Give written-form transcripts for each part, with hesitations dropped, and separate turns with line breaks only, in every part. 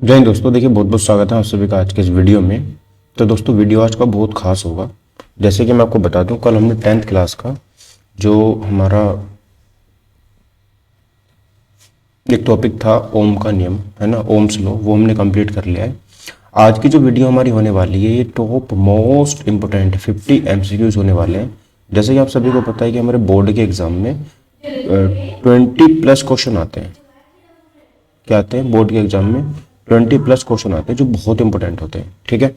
जय हिंद दोस्तों। देखिए, बहुत बहुत स्वागत है आप सभी का आज के इस वीडियो में। तो दोस्तों, वीडियो आज का बहुत खास होगा। जैसे कि मैं आपको बता दूं, कल हमने 10th क्लास का जो हमारा एक टॉपिक था ओम का नियम, है ना, ओम्स लॉ, वो हमने कंप्लीट कर लिया है। आज की जो वीडियो हमारी होने वाली है, ये टॉप मोस्ट इंपोर्टेंट 50 एमसीक्यूज होने वाले हैं। जैसे कि आप सभी को पता है कि हमारे बोर्ड के एग्जाम में 20+ क्वेश्चन आते हैं। क्या आते हैं? बोर्ड के एग्जाम में 20+ क्वेश्चन आते हैं जो बहुत इंपॉर्टेंट होते हैं। ठीक है,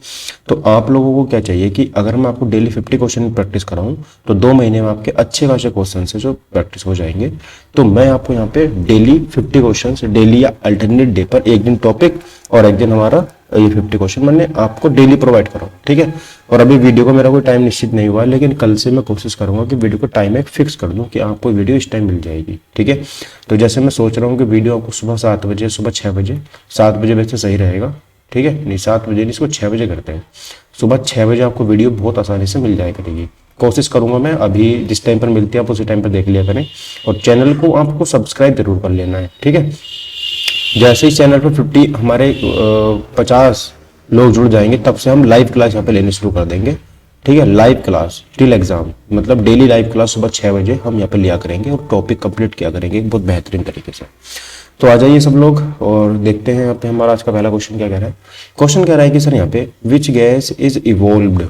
तो आप लोगों को क्या चाहिए कि अगर मैं आपको डेली 50 क्वेश्चन प्रैक्टिस कराऊं तो 2 महीने में आपके अच्छे खासे क्वेश्चन से जो प्रैक्टिस हो जाएंगे। तो मैं आपको यहाँ पे डेली 50 क्वेश्चन, डेली या अल्टरनेट डे पर एक दिन टॉपिक और एक दिन हमारा ये 50 क्वेश्चन मैंने आपको डेली प्रोवाइड कराऊं। ठीक है, और अभी वीडियो को मेरा कोई टाइम निश्चित नहीं हुआ है, लेकिन कल से मैं कोशिश करूंगा कि वीडियो को टाइम एक फिक्स कर दूं कि आपको वीडियो इस टाइम मिल जाएगी। ठीक है, तो जैसे मैं सोच रहा हूँ कि वीडियो आपको सुबह 7 बजे, सुबह 6 बजे, 7 बजे वैसे सही रहेगा। ठीक है, नहीं 7 बजे नहीं, इसको 6 बजे करते हैं। सुबह 6 बजे आपको वीडियो बहुत आसानी से मिल जाया करेगी। कोशिश करूंगा मैं, अभी जिस टाइम पर मिलती है आप उसी टाइम पर देख लिया करें, और चैनल को आपको सब्सक्राइब जरूर कर लेना है। ठीक है, जैसे ही चैनल पर 50 हमारे 50 लोग जुड़ जाएंगे, तब से हम लाइव क्लास यहाँ पे लेनी शुरू कर देंगे। ठीक है, लाइव क्लास टिल एग्जाम, मतलब डेली लाइव क्लास सुबह 6 बजे हम यहाँ पे लिया करेंगे और टॉपिक कंप्लीट किया करेंगे बहुत बेहतरीन तरीके से। तो आ जाइए सब लोग और देखते हैं यहाँ पे हमारा आज का पहला क्वेश्चन क्या कह रहा है। क्वेश्चन कह रहा है कि सर यहाँ पे which gas is evolved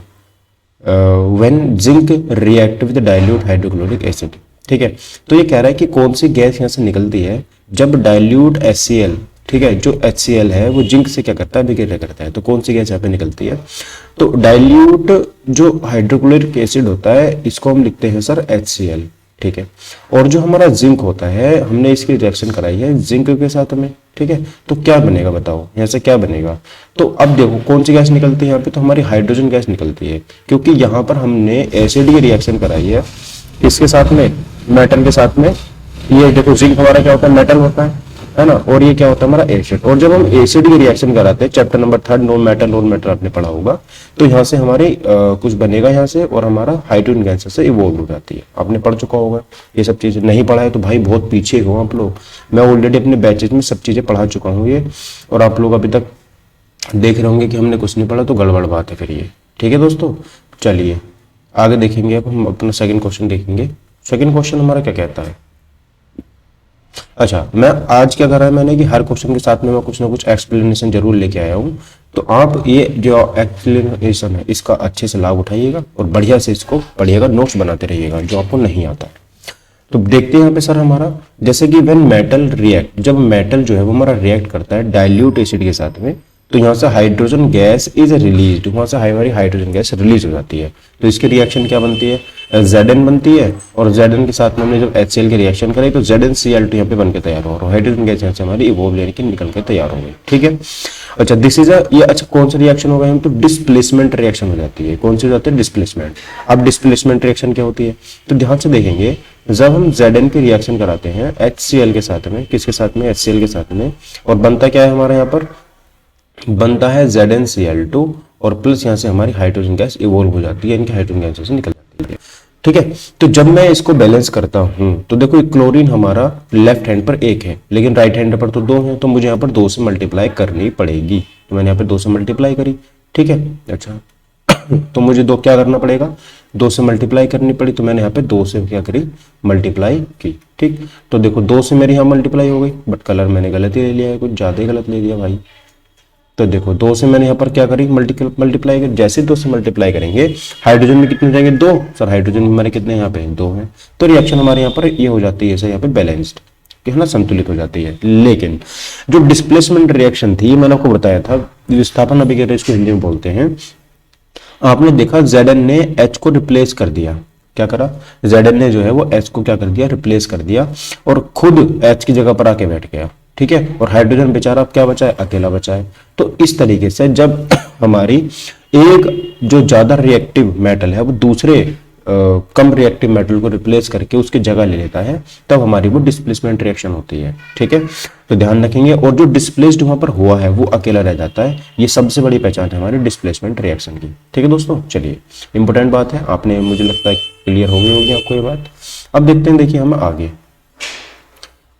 when zinc react with dilute hydrochloric acid. ठीक है, तो ये कह रहा है कि कौन सी गैस यहाँ से निकलती है जब डाइल्यूट HCl, ठीक है, जो HCl है वो जिंक से क्या करता है, बिक्रिया करता है। तो कौन सी गैस यहाँ पे निकलती है? तो डाइल्यूट जो हाइड्रोक्लोरिक एसिड होता है इसको हम लिखते हैं सर HCl। ठीक है, और जो हमारा जिंक होता है, हमने इसकी रिएक्शन कराई है जिंक के साथ में। ठीक है, तो क्या बनेगा बताओ, यहाँ से क्या बनेगा? तो अब देखो कौन सी गैस निकलती है यहाँ पे, तो हमारी हाइड्रोजन गैस निकलती है, क्योंकि यहाँ पर हमने एसिड की रिएक्शन कराई है इसके साथ में, मेटल के साथ में। ये देखो जिंक हमारा क्या होता है, मेटल होता है ना, और ये क्या होता है हमारा एसिड। और जब हम एसिड की रिएक्शन कराते हैं, चैप्टर नंबर 3 नो मेटल आपने पढ़ा होगा, तो यहाँ से हमारे कुछ बनेगा यहाँ से, और हमारा हाइड्रोजन गैस से इवॉल्व हो जाती है। आपने पढ़ चुका होगा ये सब चीजें। नहीं पढ़ा है तो भाई बहुत पीछे हो आप लोग, मैं ऑलरेडी अपने बैचेज में सब चीजें पढ़ा चुका हूँ ये, और आप लोग अभी तक देख रहे होंगे कि हमने कुछ नहीं पढ़ा, तो गड़बड़ बात है फिर ये। ठीक है दोस्तों, चलिए आगे देखेंगे। अब हम अपना सेकंड क्वेश्चन देखेंगे। सेकंड क्वेश्चन हमारा क्या कहता है। अच्छा, मैं आज क्या करा है मैंने कि हर क्वेश्चन के साथ में मैं कुछ ना कुछ एक्सप्लेनेशन जरूर लेके आया हूँ। तो आप ये जो एक्सप्लेनेशन है इसका अच्छे से लाभ उठाइएगा और बढ़िया से इसको पढ़िएगा, नोट्स बनाते रहिएगा जो आपको नहीं आता। तो देखते हैं यहाँ पे सर हमारा, जैसे कि व्हेन मेटल रिएक्ट, जब मेटल जो है वो हमारा रिएक्ट करता है डाइल्यूट एसिड के साथ में, तो यहाँ से हाइड्रोजन गैस इज रिलीज, वहां से हमारी हाइड्रोजन गैस रिलीज हो जाती है। तो इसकी रिएक्शन क्या बनती है, Zn बनती है, और Zn के साथ में हमने जब HCl की रिएक्शन करी तो ZnCl2 यहाँ पे बनकर तैयार हो रहा है। हाइड्रोजन गैस यहाँ से हमारी इवॉल्व यानी कि निकल के तैयार हो गई। ठीक है, अच्छा दिस इज ये अच्छा कौन सा रिएक्शन होगा हम, तो डिस्प्लेसमेंट रिएक्शन हो जाती है। कौन सी हो जाती है, डिस्प्लेसमेंट। अब डिस्प्लेसमेंट रिएक्शन क्या होती है, तो ध्यान से देखेंगे, जब हम Zn की रिएक्शन कराते हैं HCl के साथ में, किसके साथ में, HCl के साथ में, और बनता क्या है हमारे यहाँ पर, बनता है ZnCl2, और प्लस यहाँ से हमारी हाइड्रोजन गैस इवॉल्व हो जाती है, इनकी हाइड्रोजन गैस से निकल जाती है। ठीक है, तो जब मैं इसको बैलेंस करता हूं तो देखो क्लोरीन हमारा लेफ्ट हैंड पर 1 है, लेकिन राइट हैंड पर तो 2 है, तो मुझे यहाँ पर 2 से मल्टीप्लाई करनी पड़ेगी। तो मैंने यहाँ पर 2 से मल्टीप्लाई करी। ठीक है, अच्छा तो मुझे 2 क्या करना पड़ेगा, 2 से मल्टीप्लाई करनी पड़ी, तो मैंने यहाँ पे 2 से क्या करी, मल्टीप्लाई की। ठीक, तो देखो 2 से मेरी यहाँ मल्टीप्लाई हो गई, बट कलर मैंने गलत ही ले लिया है, कुछ ज्यादा ही गलत ले लिया भाई। तो देखो 2 से मैंने यहाँ पर क्या करी, मल्टीप्लाई करी। जैसे 2 से मल्टीप्लाई करेंगे, हाइड्रोजन में कितने जाएंगे, 2। सर हाइड्रोजन में हमारे कितने यहाँ पे 2 हैं, तो रिएक्शन हमारे यहाँ पर ये हो जाती है, यहाँ पे बैलेंस्ड, है ना, संतुलित हो जाती है। लेकिन जो डिस्प्लेसमेंट रिएक्शन थी, मैंने आपको बताया था, विस्थापन अभिक्रिया इसको हिंदी में बोलते हैं। आपने देखा Zn ने H को रिप्लेस कर दिया। क्या करा, Zn ने जो है वो H को क्या कर दिया, रिप्लेस कर दिया, और खुद H की जगह पर आके बैठ गया। ठीक है, और हाइड्रोजन बेचारा अब क्या बचा है, अकेला बचा है। तो इस तरीके से जब हमारी एक जो ज्यादा रिएक्टिव मेटल है वो दूसरे कम रिएक्टिव मेटल को रिप्लेस करके उसकी जगह ले लेता है, तब हमारी वो डिस्प्लेसमेंट रिएक्शन होती है। ठीक है, तो ध्यान रखेंगे, और जो डिस्प्लेस्ड वहां पर हुआ है वो अकेला रह जाता है। ये सबसे बड़ी पहचान है हमारी डिस्प्लेसमेंट रिएक्शन की। ठीक है दोस्तों, चलिए इंपॉर्टेंट बात है, आपने मुझे लगता है क्लियर हो गई होगी आपको ये बात। अब देखते हैं, देखिए हम आगे।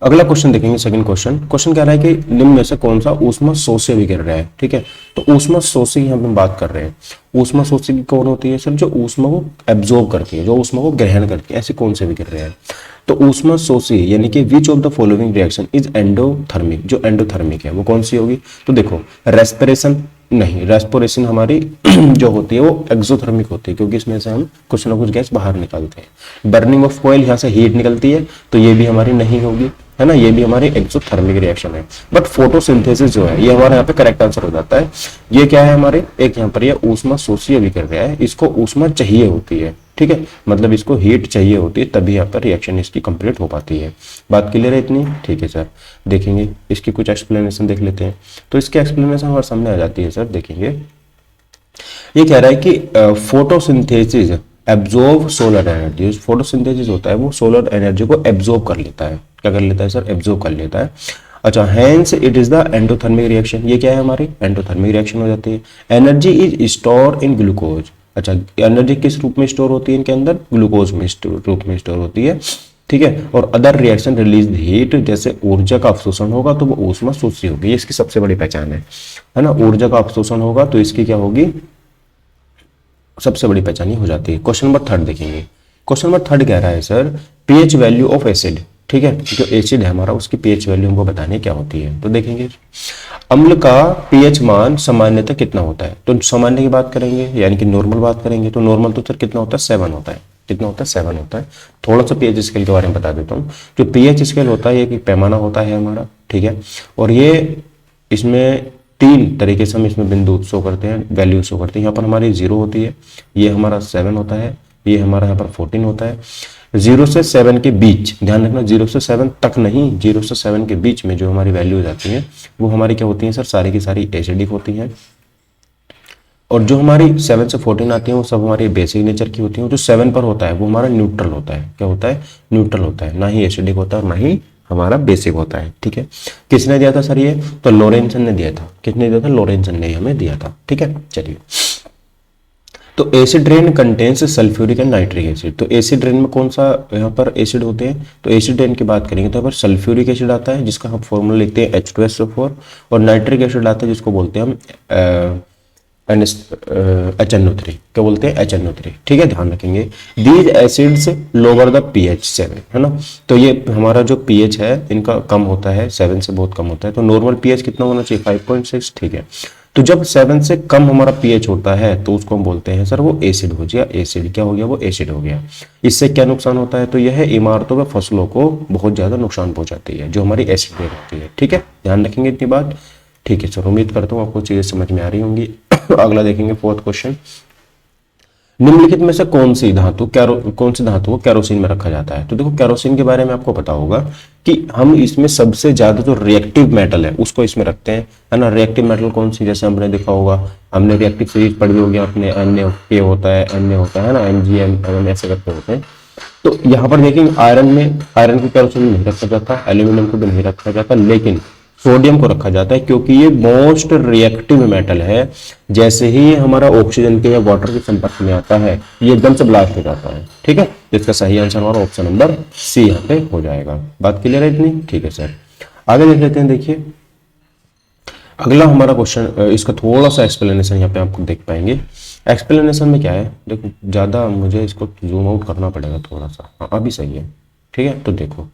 अगला क्वेश्चन देखेंगे, सेकंड क्वेश्चन। क्वेश्चन कह रहा है कि निम्न में से कौन सा ऊष्मा शोष्य विकिरण है, ठीक है। तो ऊष्मा शोषी की हम बात कर रहे हैं। ऊष्मा शोषी की कौन होती है सर? जो ऊष्मा को एब्जॉर्ब करती है, जो ऊष्मा को ग्रहण करती है, ऐसे कौन से विकिरण है? तो ऊष्मा शोषी यानी कि which of the following reaction is endothermic, जो एंडोथर्मिक है वो कौन सी होगी? तो देखो, रेस्पिरेशन नहीं, रेस्पिरेशन हमारी जो होती है वो एक्सोथर्मिक होती है, क्योंकि इसमें से हम कुछ ना कुछ गैस बाहर निकालते हैं। बर्निंग ऑफ ऑयल, यहाँ से हीट निकलती है, तो ये भी हमारी नहीं होगी, है ना, ये भी हमारी एक्सोथर्मिक रिएक्शन है। बट फोटोसिंथेसिस जो है ये हमारे यहाँ पे करेक्ट आंसर हो जाता है। ये क्या है हमारे, एक यहाँ पर ये ऊष्मा शोषी अभिक्रिया है, इसको ऊष्मा चाहिए होती है, ठीक है, मतलब इसको हीट चाहिए होती है, तभी यहाँ पर रिएक्शन इसकी कंप्लीट हो पाती है। बात क्लियर है इतनी? ठीक है सर, देखेंगे इसकी कुछ एक्सप्लेनेशन देख लेते हैं। तो इसकी एक्सप्लेनेशन हमारे सामने आ जाती है सर, देखेंगे। ये कह रहा है कि photosynthesis absorb solar energy. Photosynthesis होता है वो सोलर एनर्जी को एब्जॉर्ब कर लेता है। क्या कर लेता है सर? एब्जॉर्ब कर लेता है। अच्छा, hence it is the endothermic reaction. ये क्या है हमारी? एंडोथर्मिक रिएक्शन हो जाती है। Energy is store in glucose. अच्छा, एनर्जी किस रूप में स्टोर होती है इनके अंदर? ग्लूकोज में रूप में स्टोर होती है, ठीक है। और अदर रिएक्शन रिलीज हीट, जैसे ऊर्जा का अवशोषण होगा तो वो ऊष्मा शोषी होगी, ये इसकी सबसे बड़ी पहचान है ना। ऊर्जा का अवशोषण होगा तो इसकी क्या होगी? सबसे बड़ी पहचान ही हो जाती है। क्वेश्चन नंबर 3 देखेंगे। क्वेश्चन नंबर 3 कह रहा है sir, pH value of acid, ठीक है, जो एसिड है हमारा उसकी पीएच वैल्यू हमको बतानी क्या होती है। तो देखेंगे, अम्ल का पीएच मान सामान्यतः कितना होता है? तो सामान्य की बात करेंगे, यानी कि नॉर्मल बात करेंगे, तो नॉर्मल तो सर कितना होता है? 7 होता है। कितना होता है? 7 होता है। थोड़ा सा पीएच स्केल के बारे में बता देता हूँ। जो पीएच स्केल होता है, ये पैमाना होता है हमारा, ठीक है, और ये इसमें 3 तरीके से हम इसमें बिंदु शो करते हैं, वैल्यू शो करते हैं। यहाँ पर हमारी 0 होती है, ये हमारा 7 होता है, ये हमारा यहाँ पर 14 होता है। 0 से 7 के बीच, ध्यान रखना 0 से 7 तक नहीं, 0 से 7 के बीच में जो हमारी वैल्यू हो जाती है वो हमारी क्या होती है सर? सारी की सारी एसिडिक होती हैं। और जो हमारी 7 से 14 आती है वो सब हमारी बेसिक नेचर की होती है। जो 7 पर होता है वो हमारा न्यूट्रल होता है। क्या होता है? न्यूट्रल होता है, ना ही एसिडिक होता है और ना ही हमारा बेसिक होता है, ठीक है। किसने दिया था सर ये? तो लोरेंसन ने दिया था। किसने दिया था? लोरेंसन ने हमें दिया था, ठीक है। चलिए, तो acid rain contains sulphuric and nitric acid. तो एसिड रेन में कौन सा यहाँ पर एसिड होते हैं? तो एसिड रेन की बात करेंगे तो यहाँ पर सल्फ्यूरिक एसिड आता है, जिसका हम फॉर्मूला लिखते हैं H2SO4, और नाइट्रिक एसिड आता है जिसको बोलते हैं हम HNO3। क्या बोलते हैं? HNO3, ठीक है, ध्यान रखेंगे। These acids lower the pH 7, है ना। तो ये हमारा जो pH है इनका कम होता है, 7 से बहुत कम होता है। तो नॉर्मल pH कितना होना चाहिए? 5.6, ठीक है। तो जब 7 से कम हमारा pH होता है तो उसको हम बोलते हैं सर वो एसिड हो गया। एसिड क्या हो गया? वो एसिड हो गया। इससे क्या नुकसान होता है? तो यह इमारतों व फसलों को बहुत ज्यादा नुकसान पहुंचाती है, जो हमारी एसिड रेन होती है, ठीक है, ध्यान रखेंगे इतनी बात, ठीक है सर। उम्मीद करता हूँ आपको चीजें समझ में आ रही होंगी। अगला देखेंगे 4th क्वेश्चन। निम्नलिखित में से कौन सी धातु को कैरोसिन में रखा जाता है? तो देखो, कैरोसिन के बारे में आपको पता होगा कि हम इसमें सबसे ज्यादा जो रिएक्टिव मेटल है उसको इसमें रखते हैं, है ना। रिएक्टिव मेटल कौन सी? जैसे हमने देखा होगा, हमने रिएक्टिव सीरीज पढ़ी होगी अपने, NaK होता है, Na होता है ना, MgM ऐसे करके होते हैं। तो यहाँ पर देखेंगे आयरन को कैरोसिन में नहीं रखा जाता, एल्यूमिनियम को भी नहीं रखा जाता, लेकिन सोडियम को रखा जाता है, क्योंकि ये मोस्ट रिएक्टिव मेटल है। जैसे ही हमारा ऑक्सीजन के या वाटर के संपर्क में आता है ये एकदम से ब्लास्ट हो जाता है, ठीक है। इसका सही आंसर हमारा ऑप्शन नंबर सी यहाँ पे हो जाएगा। बात क्लियर है इतनी? ठीक है सर, आगे देख लेते हैं। देखिए, अगला हमारा क्वेश्चन, इसका थोड़ा सा एक्सप्लेनेशन यहाँ पे आपको देख पाएंगे। एक्सप्लेनेशन में क्या है, देखो ज्यादा मुझे इसको जूम आउट करना पड़ेगा थोड़ा सा। हाँ, अभी सही है, ठीक है। तो देखो,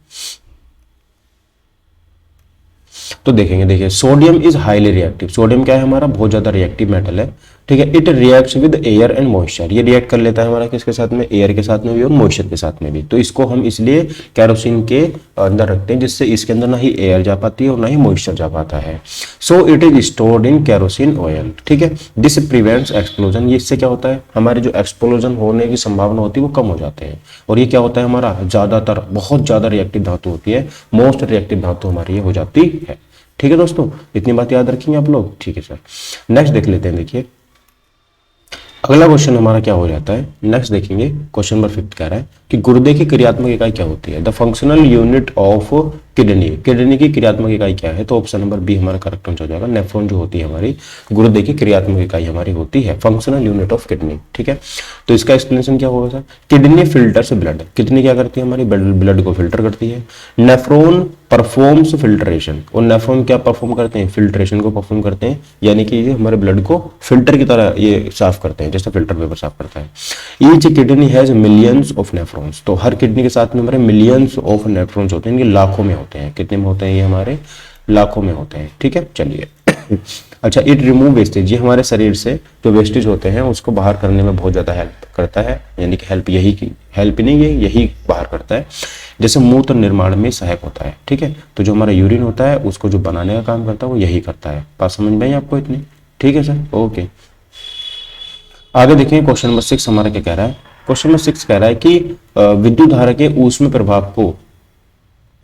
तो देखिए sodium is highly reactive. Sodium क्या है? हमारा बहुत ज्यादा रिएक्टिव मेटल है, ठीक है। It reacts with air and moisture. ये रिएक्ट कर लेता है हमारा किसके साथ में? एयर के साथ में भी और मॉइस्चर के साथ में भी। तो इसको हम इसलिए कैरोसिन के अंदर रखते हैं, जिससे इसके अंदर ना ही एयर जा पाती है और ना ही मॉइस्चर जा पाता है। So it is stored in kerosene oil, ठीक है। This prevents explosion. ये इससे क्या होता है? हमारे जो एक्सप्लोजन होने की संभावना होती है वो कम हो जाते हैं। और ये क्या होता है? हमारा ज्यादातर बहुत ज्यादा रिएक्टिव धातु होती है, मोस्ट रिएक्टिव धातु हमारी ये हो जाती है, ठीक है दोस्तों। इतनी बात याद रखेंगे आप लोग, ठीक है सर। नेक्स्ट देख लेते हैं। देखिए, अगला क्वेश्चन हमारा क्या हो जाता है, नेक्स्ट देखेंगे। क्वेश्चन नंबर 5 कह रहा है कि गुर्दे की क्रियात्मक इकाई क्या होती है? The functional unit of kidney, kidney की क्रियात्मक इकाई क्या है? तो ऑप्शन नंबर बी हमारा करेक्ट आंसर हो जाएगा। नेफ्रॉन जो होती है हमारी गुर्दे की क्रियात्मक इकाई हमारी होती है, फंक्शनल यूनिट ऑफ किडनी। ठीक है, तो इसका एक्सप्लेनेशन क्या होगा sir? Kidney filters blood, kidney क्या करती है हमारी? ब्लड को फिल्टर करती है। नेफ्रॉन परफॉर्म्स फिल्ट्रेशन, और नेफ्रॉन क्या परफॉर्म करते हैं? फिल्ट्रेशन को परफॉर्म करते हैं, यानी कि ये हमारे ब्लड को फिल्टर की तरह ये साफ करते हैं, जैसे फिल्टर पेपर साफ करता है। Each kidney has millions of nephrons, तो हर किडनी के साथ में हमारे मिलियंस ऑफ नेफ्रॉन्स होते हैं, इनके लाखों में होते हैं। कितने में होते हैं? ये हमारे लाखों में होते हैं। ठीक है, चलिए अच्छा, इट रिमूव वेस्टेज, ये हमारे शरीर से जो वेस्टेज होते हैं उसको बाहर करने में बहुत ज्यादा हेल्प करता है, यानी कि हेल्प यही की हेल्प नहीं है, यही बाहर करता है। जैसे मूत्र निर्माण में सहायक होता है। ठीक है, तो जो हमारा यूरिन होता है उसको जो बनाने का काम करता है वो यही करता है। बात समझ में आई आपको इतनी? ठीक है सर, ओके। आगे देखिए क्वेश्चन नंबर 6 हमारा क्या कह रहा है। क्वेश्चन नंबर 6 कह रहा है कि विद्युत धारा के ऊष्म प्रभाव को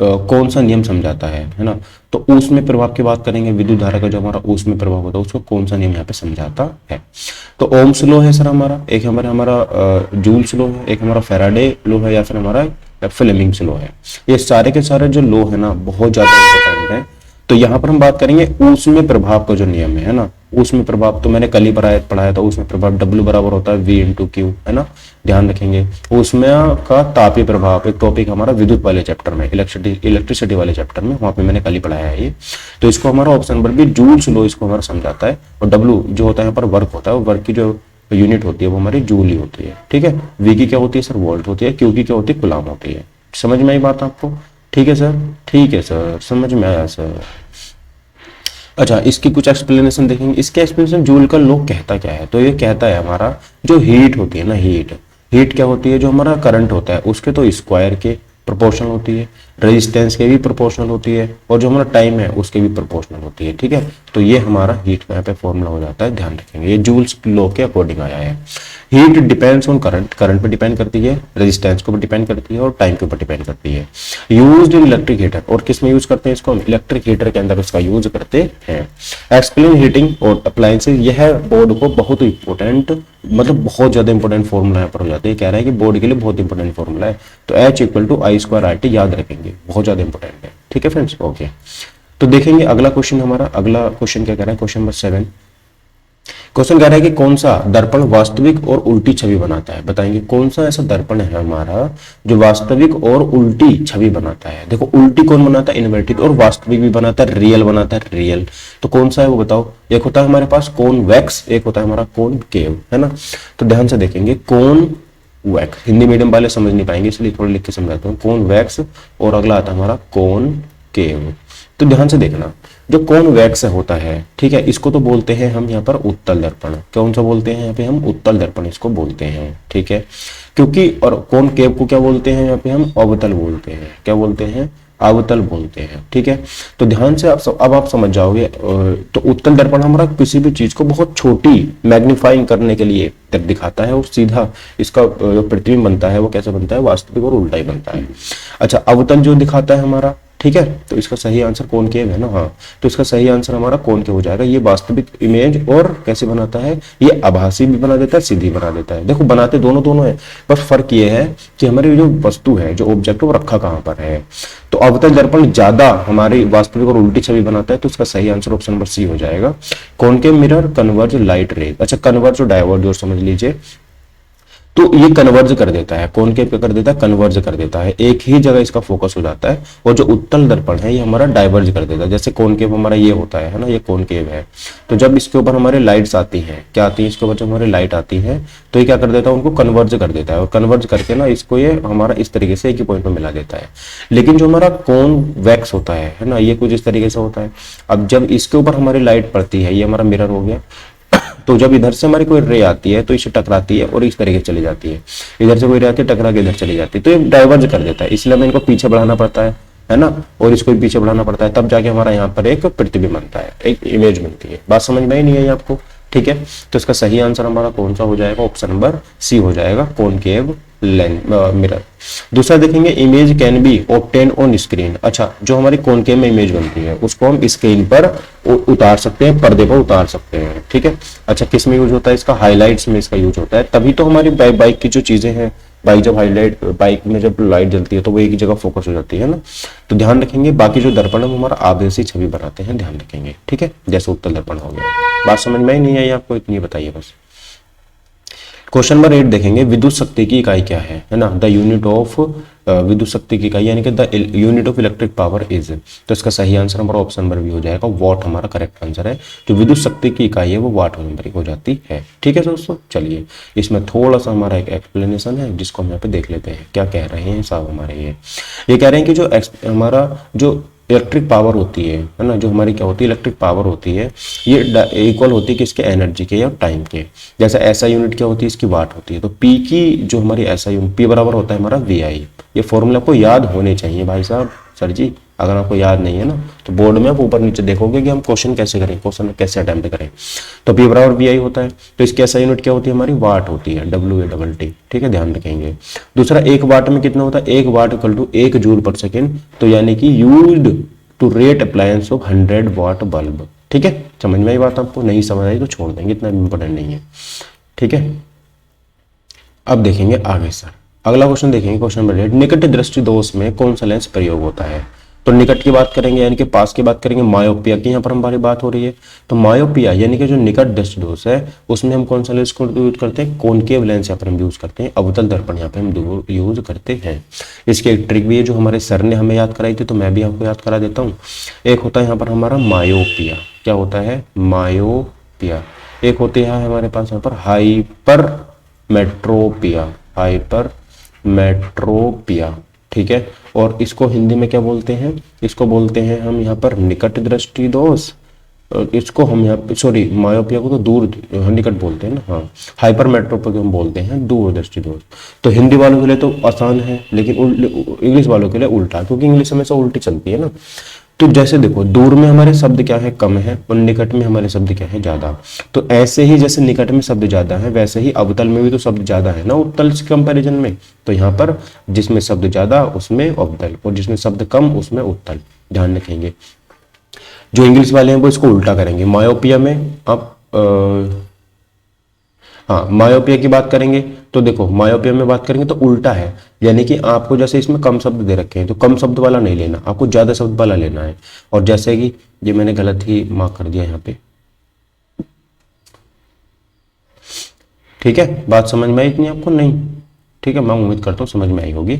कौन सा नियम समझाता है ना? तो ऊष्म प्रभाव की बात करेंगे, विद्युत धारा का जो हमारा ऊष्म प्रभाव होता है उसको कौन सा नियम यहाँ पे समझाता है? तो ओम्स लॉ है सर हमारा, एक हमारा जूल्स लॉ है, एक हमारा फैराडे लॉ है, या फिर हमारा फ्लेमिंग्स लॉ है। ये सारे के सारे जो लॉ है ना बहुत ज्यादा इंपॉर्टेंट है। तो यहाँ पर हम बात करेंगे ऊष्म प्रभाव का जो नियम है ना, ऊष्म प्रभाव तो मैंने कल ही पढ़ाया था। ऊष्म प्रभाव W बराबर होता है V इंटू क्यू, है ना, ध्यान रखेंगे। ऊष्मा का तापीय प्रभाव एक टॉपिक हमारा विद्युत वाले चैप्टर में, इलेक्ट्रिसिटी वाले चैप्टर में, वहां पे मैंने कल ही पढ़ाया है ये। तो इसको हमारा option number B Joule's law इसको हमारा समझाता है। और W जो होता है यहाँ पर वर्क होता है, वर्क की जो यूनिट होती है वो हमारी जूल ही होती है। ठीक है, V की क्या होती है सर? वोल्ट होती है। Q की क्या होती है? कूलाम होती है। समझ में आई बात आपको? ठीक है सर, ठीक है सर, समझ में आया सर। अच्छा, इसकी कुछ एक्सप्लेनेशन देखेंगे। इसके एक्सप्लेनेशन जूल का लॉ कहता क्या है? तो ये कहता है हमारा जो हीट होती है ना, हीट क्या होती है? जो हमारा करंट होता है उसके तो स्क्वायर के प्रोपोर्शनल होती है, रेजिस्टेंस के भी प्रोपोर्शनल होती है, और जो हमारा टाइम है उसके भी प्रोपोर्शनल होती है। ठीक है, तो ये हमारा हीट का यहाँ पे फॉर्मूला हो जाता है, ध्यान रखेंगे। ये जूल्स लॉ के अकॉर्डिंग आया है। Heat depends on current, current पे डिपेंड करती है, रेजिस्टेंस को भी डिपेंड करती है, और टाइम के ऊपर डिपेंड करती है। यूज्ड इन इलेक्ट्रिक हीटर, और किस में यूज करते हैं इसको? हम इलेक्ट्रिक हीटर के अंदर उसका यूज करते हैं। एक्सप्लेन हीटिंग और अप्लायंसेज, यह बोर्ड को बहुत इंपॉर्टेंट, मतलब बहुत ज्यादा इंपॉर्टेंट फॉर्मूला यहाँ पर हो जाता है। कह रहा है कि बोर्ड के लिए बहुत इंपॉर्टेंट फॉर्मूला है। तो H equal to I square RT याद रखेंगे, बहुत ज्यादा इंपॉर्टेंट है। ठीक है फ्रेंड्स, ओके। तो देखेंगे अगला क्वेश्चन हमारा, अगला क्वेश्चन क्या कह रहा है? क्वेश्चन नंबर 7 क्वेश्चन कह रहा है कि कौन सा दर्पण वास्तविक और उल्टी छवि बनाता है? बताएंगे कौन सा ऐसा दर्पण है हमारा जो वास्तविक और उल्टी छवि बनाता है? देखो, उल्टी कौन बनाता है? इन्वर्टेड, और वास्तविक भी बनाता है, रियल बनाता है, रियल। तो कौन सा है वो बताओ? एक होता है हमारे पास कॉन्वेक्स, एक होता है हमारा कॉनकेव, है ना। तो ध्यान से देखेंगे, कॉनवेक्स, हिंदी मीडियम वाले समझ नहीं पाएंगे इसलिए थोड़ा लिख के समझाता हूँ। कॉनवेक्स, और अगला आता है हमारा कॉनकेव। तो ध्यान से देखना, जो कॉन्वेक्स होता है, ठीक है, इसको तो बोलते हैं हम यहाँ पर उत्तल दर्पण। कौन सा बोलते हैं यहाँ पे? हम उत्तल दर्पण इसको बोलते हैं। ठीक है, क्योंकि और कॉनकेव को क्या बोलते हैं यहाँ पे? हम अवतल बोलते हैं। क्या बोलते हैं? अवतल बोलते हैं। ठीक है, तो ध्यान से अब आप समझ जाओगे। तो उत्तल दर्पण हमारा किसी भी चीज को बहुत छोटी मैग्नीफाइंग करने के लिए दिखाता है, और सीधा इसका जो प्रतिबिंब बनता है वो कैसे बनता है? वास्तविक और उल्टा ही बनता है। अच्छा, अवतल जो दिखाता है हमारा, ठीक है, तो इसका सही आंसर कॉनकेव है ना। हाँ, तो इसका सही आंसर हमारा कॉनकेव हो जाएगा। ये वास्तविक इमेज और कैसे बनाता है? ये आभासी भी बना देता है, सीधी बना देता है। देखो, बनाते दोनों है, बस फर्क ये है कि हमारी जो वस्तु है, जो ऑब्जेक्ट है, वो रखा कहाँ पर है। तो अवतल दर्पण ज्यादा हमारी वास्तविक और उल्टी छवि बनाता है, तो इसका सही आंसर ऑप्शन नंबर सी हो जाएगा। Concave mirror converge light rays. अच्छा, कन्वर्ज और डाइवर्ज और समझ लीजिए, तो ये कन्वर्ज कर देता है। कॉनकेव क्या कर देता है? कन्वर्ज कर देता है, एक ही जगह इसका फोकस हो जाता है। और जो उत्तल दर्पण है ये हमारा डाइवर्ज कर देता है। जैसे कॉनकेव हमारा ये होता है ना, ये कॉनकेव है। तो जब इसके ऊपर हमारे लाइट्स आती हैं, क्या आती है इसके ऊपर? जब हमारी लाइट आती है तो ये क्या कर देता है? उनको कन्वर्ज कर देता है, और कन्वर्ज करके ना इसको ये हमारा इस तरीके से एक ही पॉइंट में मिला देता है। लेकिन जो हमारा कॉन्वेक्स होता है ना, ये कुछ इस तरीके से होता है। अब जब इसके ऊपर हमारी लाइट पड़ती है, ये हमारा मिरर हो गया, तो जब इधर से हमारी कोई रे आती है तो इसे टकराती है और इस तरीके से चली जाती है। इधर से कोई रे आती है, टकरा के इधर चली जाती है, तो ये डाइवर्ज कर देता है। इसलिए हमें इनको पीछे बढ़ाना पड़ता है ना, और इसको भी पीछे बढ़ाना पड़ता है, तब जाके हमारा यहाँ पर एक प्रतिबिंब बनता है, एक इमेज बनती है। बात समझ में ही नहीं आई आपको? ठीक है, तो इसका सही आंसर हमारा कौन सा हो जाएगा? ऑप्शन नंबर सी हो जाएगा, कॉनकेव मिरर। दूसरा देखेंगे image can be obtain on screen. अच्छा, जो हमारी कॉनकेव में इमेज बनती है उसको हम स्क्रीन पर उतार सकते हैं, पर्दे पर उतार सकते हैं, ठीक है। अच्छा, किस में यूज होता है इसका? हाईलाइट्स में इसका यूज होता है। तभी तो हमारी बाइक की जो चीजें हैं, बाइक में जब लाइट जलती है तो वो एक ही जगह फोकस हो जाती है ना, तो ध्यान रखेंगे। बाकी जो दर्पण है वो हमारा आभासी छवि बनाते हैं, ध्यान रखेंगे, ठीक है, जैसे उत्तल दर्पण हो गया। बात समझ में ही नहीं आई आपको? इतनी बताइए बस। क्वेश्चन नंबर 8 देखेंगे, विद्युत शक्ति की इकाई क्या है ना? द यूनिट ऑफ विद्युत शक्ति की इकाई यानी कि the unit of electric power is. तो इसका सही आंसर हमारा ऑप्शन नंबर भी हो जाएगा, वॉट हमारा करेक्ट आंसर है। जो विद्युत शक्ति की इकाई है वो वाट नंबर हो जाती है, ठीक है दोस्तों। चलिए, इसमें थोड़ा सा हमारा एक एक्सप्लेनेशन है जिसको हम यहाँ पे देख लेते हैं, क्या कह रहे हैं साहब हमारे। ये कह रहे हैं कि जो हमारा जो इलेक्ट्रिक पावर होती है ना, जो हमारी क्या होती है इलेक्ट्रिक पावर होती है, ये इक्वल होती है किसके? एनर्जी के या टाइम के। जैसे ऐसा यूनिट क्या होती है इसकी? वाट होती है। तो पी की जो हमारी ऐसा यूनिट, पी बराबर होता है हमारा वी आई। ये फॉर्मूला आपको याद होने चाहिए भाई साहब। सर जी, अगर आपको याद नहीं है ना तो बोर्ड में आप ऊपर नीचे देखोगे कि हम क्वेश्चन कैसे करें, क्वेश्चन कैसे अटेम्प्ट करें। तो पी बराबर वी आई होता है, तो इसकी ऐसा यूनिट क्या होती है हमारी? वाट होती है, WA, ठीक है, ध्यान रखेंगे। दूसरा, एक वाट में कितना होता है? एक watt equal to 1 joule per second, तो यानी कि used to rate appliance of 100 watt bulb, ठीक है। समझ में आई बात? आपको नहीं समझ आई तो छोड़ देंगे, इतना इंपॉर्टेंट नहीं है, ठीक है। अब देखेंगे आगे सर, अगला क्वेश्चन देखेंगे, क्वेश्चन नंबर 8, निकट दृष्टि दोष में कौन सा लेंस प्रयोग होता है? तो निकट की बात करेंगे यानी कि पास की बात करेंगे, मायोपिया की यहाँ पर हमारी बात हो रही है। तो मायोपिया यानी कि जो निकट दृष्टि दोष है उसमें हम कौन सा लेंस को यूज करते हैं? कॉनकेव लेंस यहाँ पर हम यूज करते हैं, अवतल दर्पण यहाँ पे हम यूज करते हैं। इसकी एक ट्रिक भी है जो हमारे सर ने हमें याद कराई थी, तो मैं भी आपको याद करा देता हूँ। एक होता है यहाँ पर हमारा मायोपिया, क्या होता है? मायोपिया। एक होती है हमारे पास यहाँ पर हाइपर मेट्रोपिया, हाइपर मेट्रोपिया, ठीक है। और इसको हिंदी में क्या बोलते हैं? इसको बोलते हैं हम यहाँ पर निकट दृष्टि दोष। इसको हम यहाँ पे, सॉरी, मायोपिया को तो दूर निकट बोलते हैं ना, हाँ। हाइपर मेट्रोपिया को हम बोलते हैं दूर दृष्टि दोष। तो हिंदी वालों के लिए तो आसान है, लेकिन इंग्लिश वालों के लिए उल्टा, क्योंकि इंग्लिश हमेशा उल्टी चलती है ना। तो जैसे देखो, दूर में हमारे शब्द क्या है? कम है, और निकट में हमारे शब्द क्या है? ज्यादा। तो ऐसे ही जैसे निकट में शब्द ज्यादा है, वैसे ही अवतल में भी तो शब्द ज्यादा है ना उत्तल के कंपैरिजन में। तो यहाँ पर जिसमें शब्द ज्यादा उसमें अवतल, और जिसमें शब्द कम उसमें उत्तल, ध्यान रखेंगे। जो इंग्लिश वाले हैं वो इसको उल्टा करेंगे। मायोपिया में आप हाँ, मायोपिया की बात करेंगे तो देखो, मायोपिया में बात करेंगे तो उल्टा है, यानी कि आपको जैसे इसमें कम शब्द दे रखे हैं तो कम शब्द वाला नहीं लेना, आपको ज्यादा शब्द वाला लेना है। और जैसे कि ये मैंने गलत ही मार्क कर दिया यहाँ पे, ठीक है। बात समझ में आई इतनी आपको? नहीं, ठीक है, मैं उम्मीद करता हूँ समझ में आई होगी।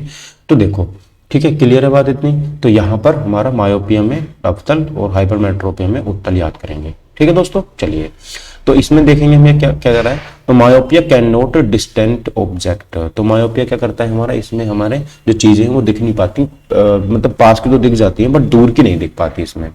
तो देखो, ठीक है, क्लियर है बात इतनी। तो यहाँ पर हमारा मायोपिया में अवतल और हाइपरमेट्रोपिया में उत्तल याद करेंगे, ठीक है दोस्तों। चलिए, तो इसमें देखेंगे हमें क्या क्या कर रहा है। तो myopia can not distant object. तो मायोपिया क्या करता है हमारा? इसमें हमारे जो चीजें हैं वो दिख नहीं पाती, मतलब पास की तो दिख जाती है बट दूर की नहीं दिख पाती इसमें।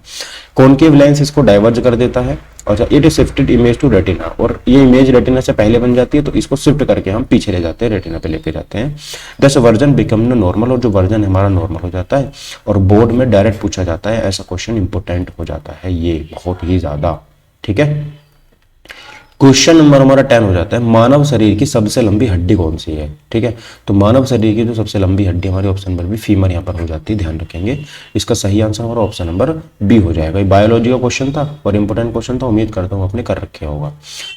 कॉनकेव लेंस इसको डाइवर्ज कर देता है। अच्छा, it is shifted image to retina, और ये इमेज रेटिना से पहले बन जाती है, तो इसको शिफ्ट करके हम पीछे ले जाते हैं, रेटिना पे लेके जाते हैं। दस वर्जन बिकम द नॉर्मल, और जो वर्जन हमारा नॉर्मल हो जाता है, और बोर्ड में डायरेक्ट पूछा जाता है, ऐसा क्वेश्चन इंपोर्टेंट हो जाता है ये बहुत ही ज्यादा, ठीक है। क्वेश्चन नंबर हमारा 10 हो जाता है, मानव शरीर की सबसे लंबी हड्डी कौन सी है? ठीक है, तो मानव शरीर की जो सबसे लंबी हड्डी हमारे ऑप्शन नंबर भी फीमर यहाँ पर हो जाती है, ध्यान रखेंगे। इसका सही आंसर हमारा ऑप्शन नंबर बी हो जाएगा। ये बायोलॉजी का क्वेश्चन था और इंपॉर्टेंट क्वेश्चन था, उम्मीद करता हूँ आपने कर रखे होगा।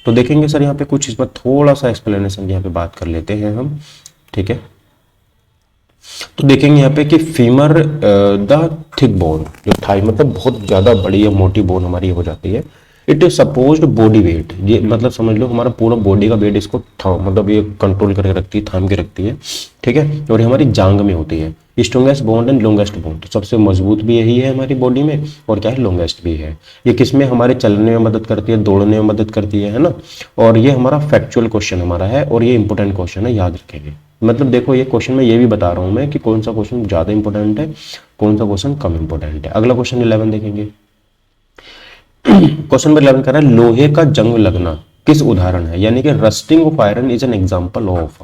तो देखेंगे सर यहाँ पे कुछ इस पर थोड़ा सा एक्सप्लेनेशन यहाँ पे बात कर लेते हैं हम, ठीक है। तो देखेंगे यहाँ पे कि फीमर द थिक बोन, जो थाई मतलब बहुत ज्यादा बड़ी या मोटी बोन हमारी हो जाती है। It is supposed body weight, ये मतलब समझ लो हमारा पूरा बॉडी का वेट इसको मतलब ये कंट्रोल करके रखती है, थाम के रखती है, ठीक है। और ये हमारी जांग में होती है। Strongest bone and longest bone, तो सबसे मजबूत भी यही है हमारी बॉडी में, और क्या है, लॉन्गेस्ट भी है। ये किसमें हमारे चलने में मदद करती है, दौड़ने में मदद करती है ना। और ये हमारा फैक्चुअल क्वेश्चन हमारा है, और ये इंपॉर्टेंट क्वेश्चन है, याद रखेंगे। मतलब देखो, ये क्वेश्चन में ये भी बता रहा हूं मैं कि कौन सा क्वेश्चन ज्यादा इंपॉर्टेंट है, कौन सा क्वेश्चन कम इंपॉर्टेंट है। अगला क्वेश्चन 11 देखेंगे। क्वेश्चन नंबर 11 कह रहा है, लोहे का जंग लगना किस उदाहरण है? यानी कि rusting of iron is an example of.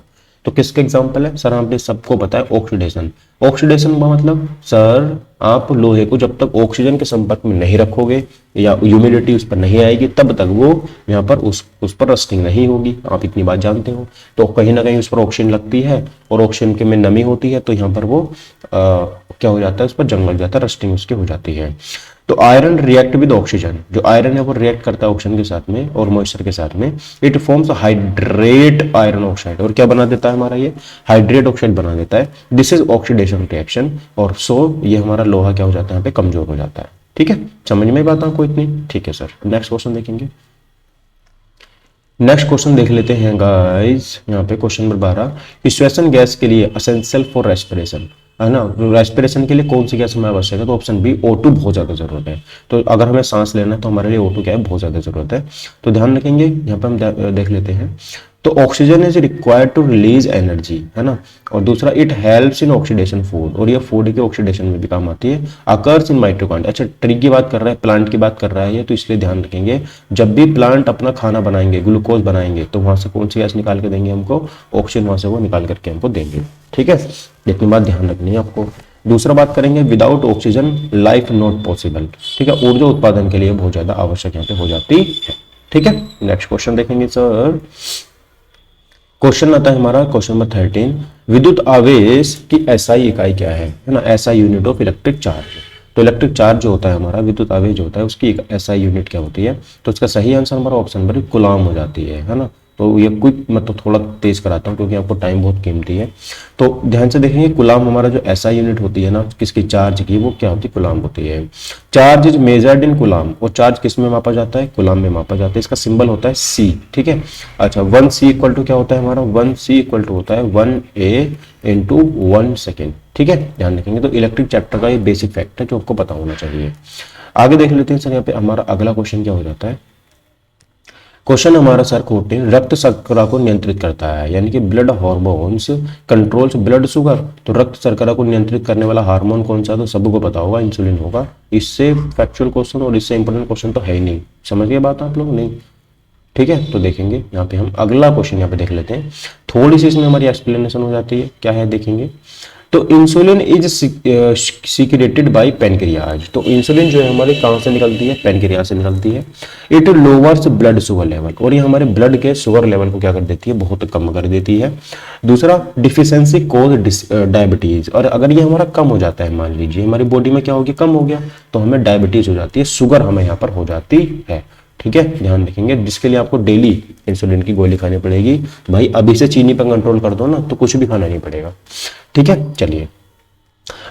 तो किसका एग्जाम्पल है सर? आपने सबको पता है ऑक्सीडेशन। ऑक्सीडेशन का मतलब सर आप लोहे को जब तक ऑक्सीजन के संपर्क में नहीं रखोगे या ह्यूमिडिटी उस पर नहीं आएगी तब तक वो यहाँ पर उस पर रस्टिंग नहीं होगी। आप इतनी बात जानते हो। तो कहीं ना कहीं उस पर ऑक्सीजन लगती है और ऑक्सीजन के में नमी होती है, तो यहाँ पर वो क्या हो जाता है, उस पर जंग लग जाता है, रस्टिंग उसकी हो जाती है। तो आयरन रिएक्ट विद ऑक्सीजन, जो आयरन है वो रिएक्ट करता है ऑक्सीजन के साथ में और मॉइस्चर के साथ में। It forms hydrate iron oxide, और क्या बना देता है हमारा ये हाइड्रेट ऑक्साइड बना देता है। दिस इज ऑक्सीडेशन रिएक्शन, और सो ये हमारा लोहा क्या हो जाता है यहाँ पे कमजोर हो जाता है। ठीक है, समझ में बात आपको इतनी? ठीक है सर, नेक्स्ट क्वेश्चन देखेंगे। नेक्स्ट क्वेश्चन देख लेते हैं गाइस, यहाँ पे क्वेश्चन नंबर 12। श्वेसन गैस के लिए असेंशियल फॉर रेस्पिरेशन, है ना, रेस्पिरेशन के लिए कौन सी गैस हमें आवश्यक है? तो ऑप्शन बी O2 बहुत ज्यादा जरूरत है। तो अगर हमें सांस लेना है तो हमारे लिए O2 क्या है, बहुत ज्यादा जरूरत है। तो ध्यान रखेंगे, यहाँ पे हम देख लेते हैं। तो oxygen is required to release energy, है ना, और दूसरा it helps in oxidation food, और ये फूड के ऑक्सीडेशन में भी काम आती है। अकर्स इन माइटोकॉन्ड्रिया, अच्छा ट्री की बात कर रहा है, प्लांट की बात कर रहा है ये, तो इसलिए ध्यान रखेंगे जब भी प्लांट अपना खाना बनाएंगे, ग्लूकोज बनाएंगे, तो वहां से कौन सी गैस निकाल के देंगे हमको? ऑक्सीजन वहां से वो निकाल करके हमको देंगे। ठीक है, इतनी बात ध्यान रखनी है आपको। दूसरा बात करेंगे, without oxygen life not possible. ठीक है, ऊर्जा उत्पादन के लिए बहुत ज्यादा आवश्यक यहाँ पे हो जाती है। ठीक है, नेक्स्ट क्वेश्चन देखेंगे सर। क्वेश्चन आता है हमारा क्वेश्चन नंबर 13। विद्युत आवेश की एसआई इकाई क्या है ना? SI unit of electric charge. तो इलेक्ट्रिक चार्ज जो होता है हमारा, विद्युत आवेश जो होता है, उसकी एसआई यूनिट क्या होती है? तो इसका सही आंसर हमारा ऑप्शन नंबर कूलाम हो जाती है ना। तो ये क्विक मतलब थोड़ा तेज कराता हूँ क्योंकि आपको टाइम बहुत कीमती है। तो ध्यान से देखेंगे, कूलाम हमारा जो एसआई यूनिट होती है ना, किसकी चार्ज की, वो क्या होती है? कूलाम होती है। Charge is measured in coulomb, और चार्ज किस में मापा जाता है? कूलाम में मापा जाता है। इसका सिंबल होता है C। ठीक है, अच्छा 1C इक्वल टू क्या होता है हमारा? 1C इक्वल टू होता है 1A इंटू 1 सेकेंड। ठीक है, ध्यान रखेंगे। तो इलेक्ट्रिक चैप्टर का ये बेसिक फैक्ट है जो आपको पता होना चाहिए। आगे देख लेते हैं सर, यहाँ पे हमारा अगला क्वेश्चन क्या हो जाता है। क्वेश्चन हमारा सर 14, रक्त शर्करा को नियंत्रित करता है, यानी कि blood hormones controls blood sugar. तो रक्त शर्करा को नियंत्रित करने वाला हार्मोन कौन सा? तो सबको पता होगा, इंसुलिन होगा। इससे फैक्चुअल क्वेश्चन और इससे इंपोर्टेंट क्वेश्चन तो है ही नहीं। समझ गए बात आप लोग? नहीं। ठीक है, तो देखेंगे यहाँ पे हम अगला क्वेश्चन यहाँ पे देख लेते हैं। थोड़ी सी इसमें हमारी एक्सप्लेनेशन हो जाती है, क्या है देखेंगे। तो insulin is secreted by pancreas. तो इंसुलिन जो है हमारे कहाँ से निकलती है? पेनक्रियाज से निकलती है। It lowers blood sugar level, और ये हमारे ब्लड के शुगर लेवल को क्या कर देती है? बहुत कम कर देती है। दूसरा, डिफिशियंसी कोज डायबिटीज, और अगर ये हमारा कम हो जाता है, मान लीजिए हमारी बॉडी में क्या हो गया? कम हो गया, तो हमें डायबिटीज हो जाती है, शुगर हमें यहाँ पर हो जाती है। ठीक है, ध्यान रखेंगे, जिसके लिए आपको डेली इंसुलिन की गोली खानी पड़ेगी। तो भाई अभी से चीनी पर कंट्रोल कर दो ना, तो कुछ भी खाना नहीं पड़ेगा। ठीक है, चलिए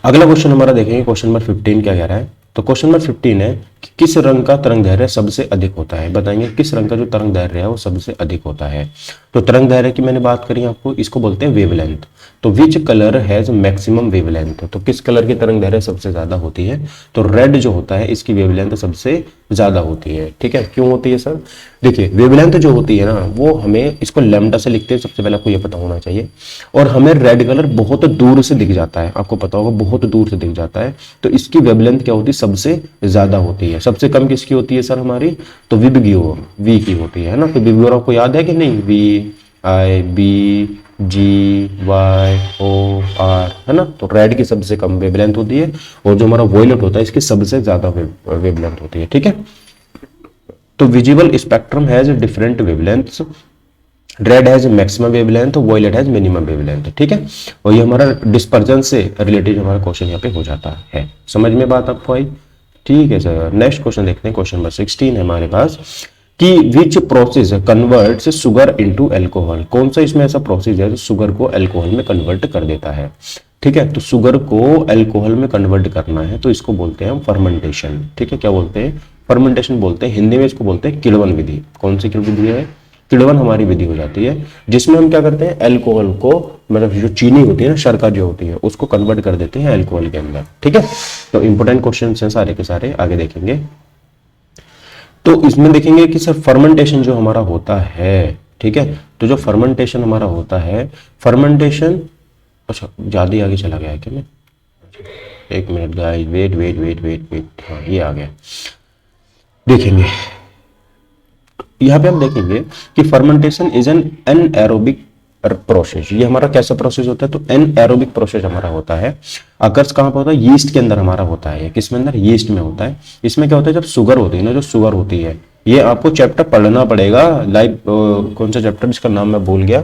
अगला क्वेश्चन हमारा देखेंगे। क्वेश्चन नंबर 15 क्या कह रहा है? तो क्वेश्चन नंबर 15 है कि किस रंग का तरंग दैर्घ्य सबसे अधिक होता है? बताएंगे किस रंग का जो तरंग दैर्घ्य है वो सबसे अधिक होता है। तो तरंग दैर्घ्य की मैंने बात करी आपको, इसको बोलते हैं वेवलेंथ। तो which colour has maximum wavelength? तो किस कलर की तरंग दैर्घ्य सबसे ज्यादा होती है? तो रेड जो होता है इसकी वेवलेंथ सबसे ज्यादा होती है। ठीक है, क्यों होती है सर? देखिए वेवलेंथ जो होती है ना, वो हमें इसको लैम्डा से लिखते हैं, सबसे पहले आपको ये पता होना चाहिए। और हमें रेड कलर बहुत दूर से दिख जाता है, आपको पता होगा बहुत दूर से दिख जाता है। तो इसकी वेवलेंथ क्या होती है? सबसे ज्यादा होती है। सबसे कम किसकी होती है सर हमारी? तो विबग्योर वी की होती है ना। तो विबग्योर आपको याद है कि नहीं? VIBGYOR, है ना। तो रेड की सबसे कम वेवलेंथ होती है, और जो हमारा वॉयलेट होता है इसकी सबसे ज्यादा वेवलेंथ होती है। ठीक है, तो visible spectrum has different wavelengths. Red has maximum wavelength, violet has minimum wavelength. ठीक है, और ये हमारा डिस्पर्जन से रिलेटेड हमारा क्वेश्चन यहाँ पे हो जाता है। समझ में बात आपको आई? ठीक है सर, नेक्स्ट क्वेश्चन देखते हैं। क्वेश्चन नंबर 16 है हमारे पास कि which process converts sugar into alcohol. कौन सा इसमें ऐसा प्रोसेस है जो शुगर को अल्कोहल में कन्वर्ट कर देता है? ठीक है, तो शुगर को अल्कोहल में कन्वर्ट करना है तो इसको बोलते हैं हम फर्मेंटेशन। ठीक है, क्या बोलते हैं? फर्मेंटेशन बोलते हैं। हिंदी में इसको बोलते हैं किण्वन विधि। कौन सी विधि है? किण्वन हमारी विधि हो जाती है, जिसमें हम क्या करते हैं? अल्कोहल को, मतलब जो चीनी होती है ना, शर्करा जो होती है, उसको कन्वर्ट कर देते हैं अल्कोहल के अंदर। ठीक है, तो इंपोर्टेंट क्वेश्चन हैं सारे के सारे, आगे देखेंगे। तो इसमें देखेंगे कि सर फर्मेंटेशन जो हमारा होता है, ठीक है, तो जो फर्मेंटेशन हमारा होता है, फर्मेंटेशन, अच्छा ज्यादा ही आगे चला गया है क्या मैं? एक minute guys, wait wait wait wait wait, हाँ ये आ गया। देखेंगे यहाँ पे हम देखेंगे कि fermentation is an anaerobic process. ये हमारा कैसा प्रोसेस होता है, तो एनएरोबिक प्रोसेस हमारा होता है। अकर्स कहाँ पर होता है, यीस्ट के अंदर हमारा होता है। किस में अंदर, यीस्ट में होता है। इसमें क्या होता है, जब शुगर होती है ना, जो शुगर होती है, ये आपको चैप्टर पढ़ना पड़ेगा। लाइक कौन सा चैप्टर, इसका नाम मैं भूल गया,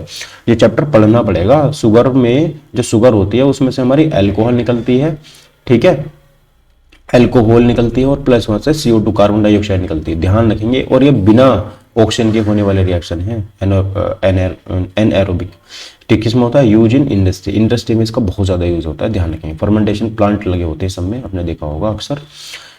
ये चैप्टर पढ़ना पड़ेगा। शुगर में जो शुगर होती है उसमें से हमारी अल्कोहल निकलती है, ठीक है, अल्कोहल निकलती है, और प्लस वहां से CO2 कार्बन डाइऑक्साइड निकलती है, ध्यान रखेंगे। और ये बिना ऑक्सीजन के होने वाले रिएक्शन है, एनएरोबिक। ठीक, किसमें होता है, यूज इन इंडस्ट्री। इंडस्ट्री में इसका बहुत ज्यादा यूज होता है, ध्यान रखेंगे। फर्मेंटेशन प्लांट लगे होते हैं सब में, आपने देखा होगा अक्सर।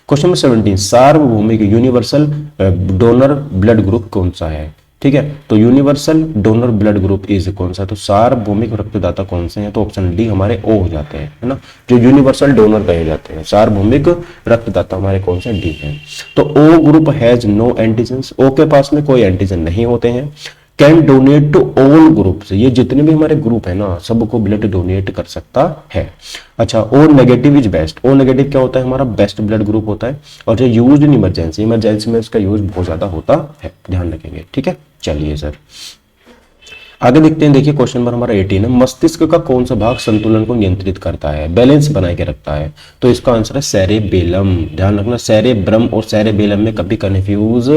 क्वेश्चन नंबर 17, सार्वभौमिक यूनिवर्सल डोनर ब्लड ग्रुप कौन सा है। ठीक है, तो universal donor blood group is कौन सा, तो सार्वभौमिक रक्तदाता कौन से हैं, तो ऑप्शन डी हमारे ओ हो जाते हैं, है ना, जो यूनिवर्सल डोनर कहे जाते हैं। सार्वभौमिक रक्तदाता हमारे कौन से, डी है। तो O group has no antigens, O के पास में कोई एंटीजन नहीं होते हैं। Can donate to all groups, ये जितने भी हमारे ग्रुप है ना, सबको ब्लड डोनेट कर सकता है। अच्छा, O negative is best, O negative क्या होता है, हमारा बेस्ट ब्लड ग्रुप होता है। और जो यूज्ड इन इमरजेंसी, इमरजेंसी में इसका यूज बहुत ज्यादा होता है, ध्यान रखेंगे। ठीक है, चलिए सर आगे देखते हैं। देखिए क्वेश्चन नंबर हमारा 18 है, मस्तिष्क का कौन सा भाग संतुलन को नियंत्रित करता है, बैलेंस बनाए के रखता है, तो इसका आंसर है सेरेबेलम। ध्यान रखना, सेरेब्रम और सेरेबेलम में कभी कंफ्यूज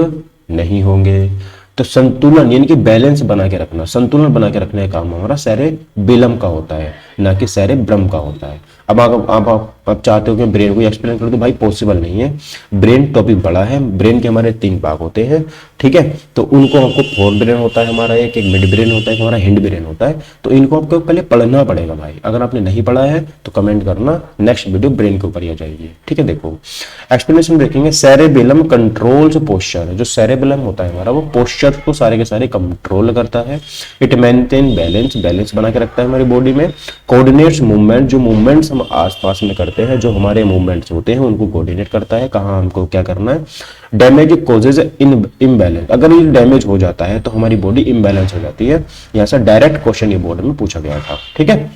नहीं होंगे। तो संतुलन यानी कि बैलेंस बना के रखना, संतुलन बना के रखने का काम हमारा सेरेबेलम का होता है, ना कि सेरेब्रम का होता है। अब आप चाहते हो कि ब्रेन को एक्सप्लेन कर दो, भाई पॉसिबल नहीं है। ब्रेन टॉपिक बड़ा है, ब्रेन के हमारे 3 भाग होते हैं, ठीक है, तो उनको आपको फोर ब्रेन होता है हमारा, एक मिड ब्रेन होता है, हमारा हिंड ब्रेन होता है। तो इनको आपको पहले पढ़ना पड़ेगा भाई। अगर आपने नहीं पढ़ा है तो कमेंट करना, नेक्स्ट वीडियो ब्रेन के ऊपर ही आ जाएगी। ठीक है, देखो एक्सप्लेनेशन देखेंगे। सेरेबेलम कंट्रोल्स पोस्चर, जो सेरेबेलम होता है हमारा, वो पोस्चर को सारे के सारे कंट्रोल करता है। इट मेंटेन बैलेंस, बैलेंस बना के रखता है हमारी बॉडी में। कोऑर्डिनेट्स मूवमेंट, जो मूवमेंट्स हम आसपास में करते हैं, जो हमारे मूवमेंट्स होते हैं उनको कोऑर्डिनेट करता है, कहाँ हमको क्या करना है। डैमेज कॉजेज इन इम्बैलेंस, अगर ये डैमेज हो जाता है तो हमारी बॉडी इम्बैलेंस हो जाती है। यहाँ से डायरेक्ट क्वेश्चन ये बोर्ड में पूछा गया था। ठीक है,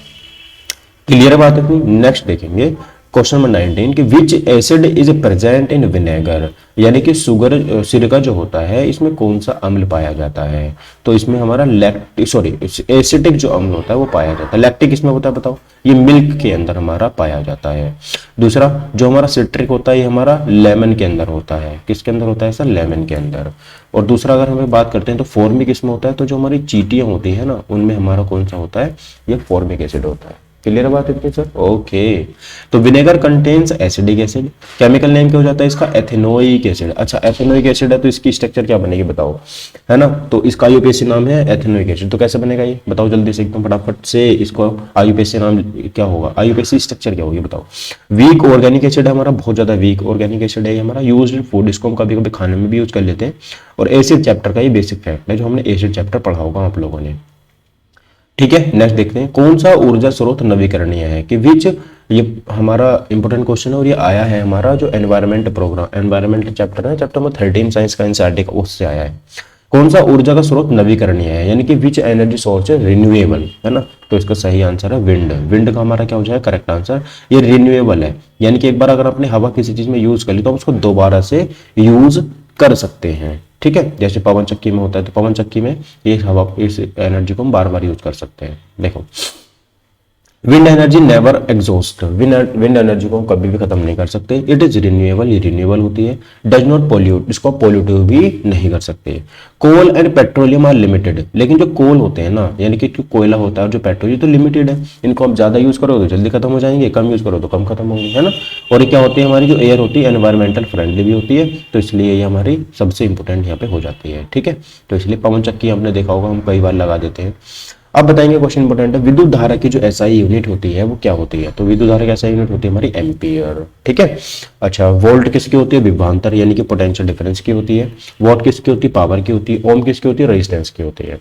क्लियर बात है। नेक्स्ट देखेंगे क्वेश्चन नंबर 19 कि विच acid is present in vinegar, यानी कि शुगर सिरका जो होता है इसमें कौन सा अम्ल पाया जाता है, तो इसमें हमारा एसिटिक जो अम्ल होता है वो पाया जाता है। लैक्टिक इसमें होता है, बताओ, ये मिल्क के अंदर हमारा पाया जाता है। दूसरा जो हमारा सिट्रिक होता है ये हमारा लेमन के अंदर होता है। किसके अंदर होता है सर, लेमन के अंदर। और दूसरा अगर हमें बात करते हैं तो फॉर्मिक इसमें होता है, तो जो हमारी चींटियां होती है ना उनमें हमारा कौन सा होता है, ये फॉर्मिक एसिड होता है। क्लियर बात है सर, ओके। तो vinegar contains acidic acid, chemical name क्या हो जाता है इसका, एथेनोइक एसिड। अच्छा, एथेनोइक एसिड है तो इसकी स्ट्रक्चर क्या बनेगी बताओ, है ना, तो इसका आईयूपीएसी नाम है एथेनोइक एसिड। तो कैसे बनेगा ये बताओ जल्दी से, एकदम फटाफट से। इसको आईयूपीएसी नाम क्या होगा, आईयूपीएसी स्ट्रक्चर क्या होगी बताओ। वीक ऑर्गेनिक एसिड है हमारा, बहुत ज्यादा वीक ऑर्गेनिक एसिड है हमारा, यूज्ड इन फूड, इसको हम कभी कभी खाने में भी यूज कर लेते हैं। और एसिड चैप्टर का ये बेसिक फैक्ट है, जो हमने एसिड चैप्टर पढ़ा होगा आप लोगों ने। ठीक है, नेक्स्ट देखते हैं कौन सा ऊर्जा स्रोत नवीकरणीय है, कि विच, ये हमारा इंपॉर्टेंट क्वेश्चन है और ये आया है हमारा जो एनवायरमेंट प्रोग्राम, एनवायरमेंट चैप्टर है, चैप्टर नंबर 13 साइंस का एनसीईआरटी का, उससे आया है। कौन सा ऊर्जा का स्रोत नवीकरणीय है, यानी कि विच एनर्जी सोर्स है रिन्यूएबल, है ना, तो इसका सही आंसर है विंड। विंड का हमारा क्या हो जाएगा करेक्ट आंसर, ये रिन्यूएबल है, यानी कि एक बार अगर आपने हवा किसी चीज में यूज कर ली तो हम उसको दोबारा से यूज कर सकते हैं। ठीक है, जैसे पवन चक्की में होता है, तो पवन चक्की में ये हवा, इस एनर्जी को हम बार बार यूज कर सकते हैं। देखो wind energy never exhaust, wind energy को हम कभी भी खत्म नहीं कर सकते। इट इज रिन्यूएबल, ये रिन्यूएबल होती है। डज नॉट पोल्यूट, इसको पोल्यूटिव भी नहीं कर सकते। कोल एंड पेट्रोलियम आर लिमिटेड, लेकिन जो कोल होते हैं ना, यानी कि कोयला होता है और जो पेट्रोल, ये तो लिमिटेड है। इनको आप ज्यादा यूज करो तो जल्दी खत्म हो जाएंगे, कम यूज करो तो कम खत्म होंगे, है ना। और ये क्या होती है, हमारी जो एयर होती है एनवायरमेंटल फ्रेंडली भी होती है, तो इसलिए ये हमारी सबसे इंपॉर्टेंट यहाँ पे हो जाती है। ठीक है, तो इसलिए पवन चक्की हमने देखा होगा, हम कई बार लगा देते हैं। अब बताएंगे क्वेश्चन इंपॉर्टेंट है, विद्युत धारा की जो एसआई यूनिट होती है वो क्या होती है, तो विद्युत धारा की एसआई यूनिट होती है हमारी एम्पियर। ठीक है, अच्छा, वोल्ट किसकी होती है, विभवांतर यानी कि पोटेंशियल डिफरेंस की होती है। वॉट किसकी होती है, पावर की होती है। ओम किसकी होती है, रेजिस्टेंस की होती है।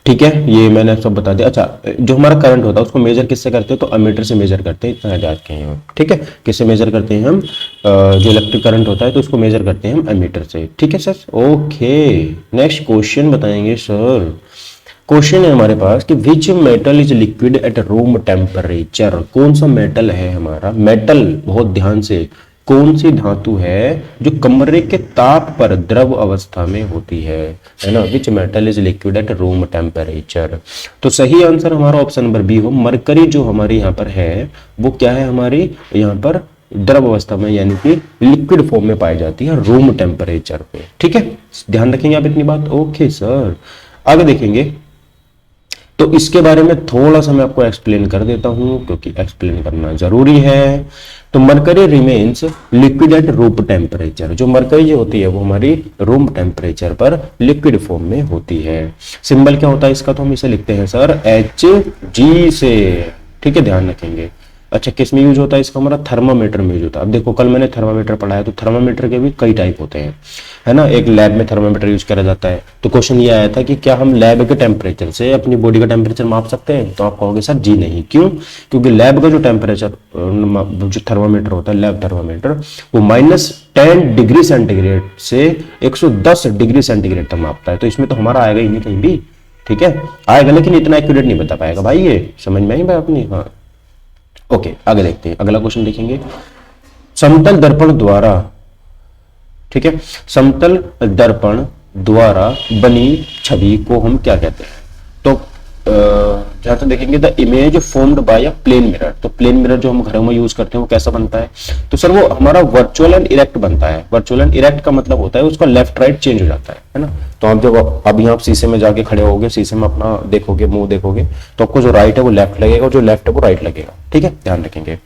ठीक है, ये मैंने सब बता दिया। अच्छा, जो हमारा करंट होता है उसको मेजर किससे करते हैं, तो अमीटर से मेजर करते हैं, इतना याद रखें हम। ठीक है, किससे मेजर करते हैं हम, जो इलेक्ट्रिक करंट होता है तो उसको मेजर करते हैं हम अमीटर से। ठीक है सर, ओके। नेक्स्ट क्वेश्चन बताएंगे सर। क्वेश्चन है हमारे पास कि which metal is liquid at room temperature, कौन सा मेटल है हमारा, मेटल बहुत ध्यान से कौन सी धातु है जो कमरे के ताप पर द्रव अवस्था में होती है ना? Which metal is liquid at room temperature. तो सही आंसर हमारा ऑप्शन नंबर बी हो, मरकरी जो हमारी यहाँ पर है वो क्या है, हमारी यहाँ पर द्रव अवस्था में यानी कि लिक्विड फॉर्म में पाई जाती है रूम टेम्परेचर पे। ठीक है, ध्यान रखेंगे आप इतनी बात। ओके सर, आगे देखेंगे। तो इसके बारे में थोड़ा सा मैं आपको एक्सप्लेन कर देता हूं क्योंकि एक्सप्लेन करना जरूरी है। तो mercury remains liquid at room temperature. जो मरकरी जो होती है वो हमारी रूम टेम्परेचर पर लिक्विड फॉर्म में होती है। सिंबल क्या होता है इसका, तो हम इसे लिखते हैं सर Hg से। ठीक है, ध्यान रखेंगे। अच्छा, किस में यूज होता है इसका, हमारा थर्मामीटर में यूज होता है। अब देखो, कल मैंने थर्मामीटर पढ़ाया, तो थर्मामीटर के भी कई टाइप होते हैं, है ना? एक लैब में थर्मामीटर यूज करा जाता है। तो क्वेश्चन ये आया था कि क्या हम लैब के टेम्परेचर से अपनी बॉडी का टेम्परेचर माप सकते हैं? तो आप कहोगे सर जी नहीं। क्यों? क्योंकि लैब का जो टेम्परेचर जो थर्मामीटर होता है, लैब थर्मामीटर, वो -10 डिग्री सेंटीग्रेड से 110 डिग्री सेंटीग्रेड तक मापता है। तो इसमें तो हमारा आएगा ही नहीं कहीं भी। ठीक है, आएगा लेकिन इतना एक्यूरेट नहीं बता पाएगा भाई। ये समझ में आई भाई अपनी? हाँ, ओके, आगे देखते हैं। अगला क्वेश्चन देखेंगे। समतल दर्पण द्वारा, ठीक है, समतल दर्पण द्वारा बनी छवि को हम क्या कहते हैं? तो जहां तक देखेंगे, the image formed by a plane mirror. तो प्लेन मिरर जो हम घरों में यूज करते हैं वो कैसा बनता है? तो सर वो हमारा वर्चुअल एंड इरेक्ट बनता है। वर्चुअल एंड इरेक्ट का मतलब होता है उसका लेफ्ट राइट चेंज हो जाता है ना? तो आप जब अभी आप शीशे में जाके खड़े होगे, शीशे में अपना देखोगे, मुंह देखोगे, तो आपको जो राइट है वो लेफ्ट लगेगा और जो लेफ्ट है वो राइट लगेगा। ठीक है, ध्यान रखेंगे।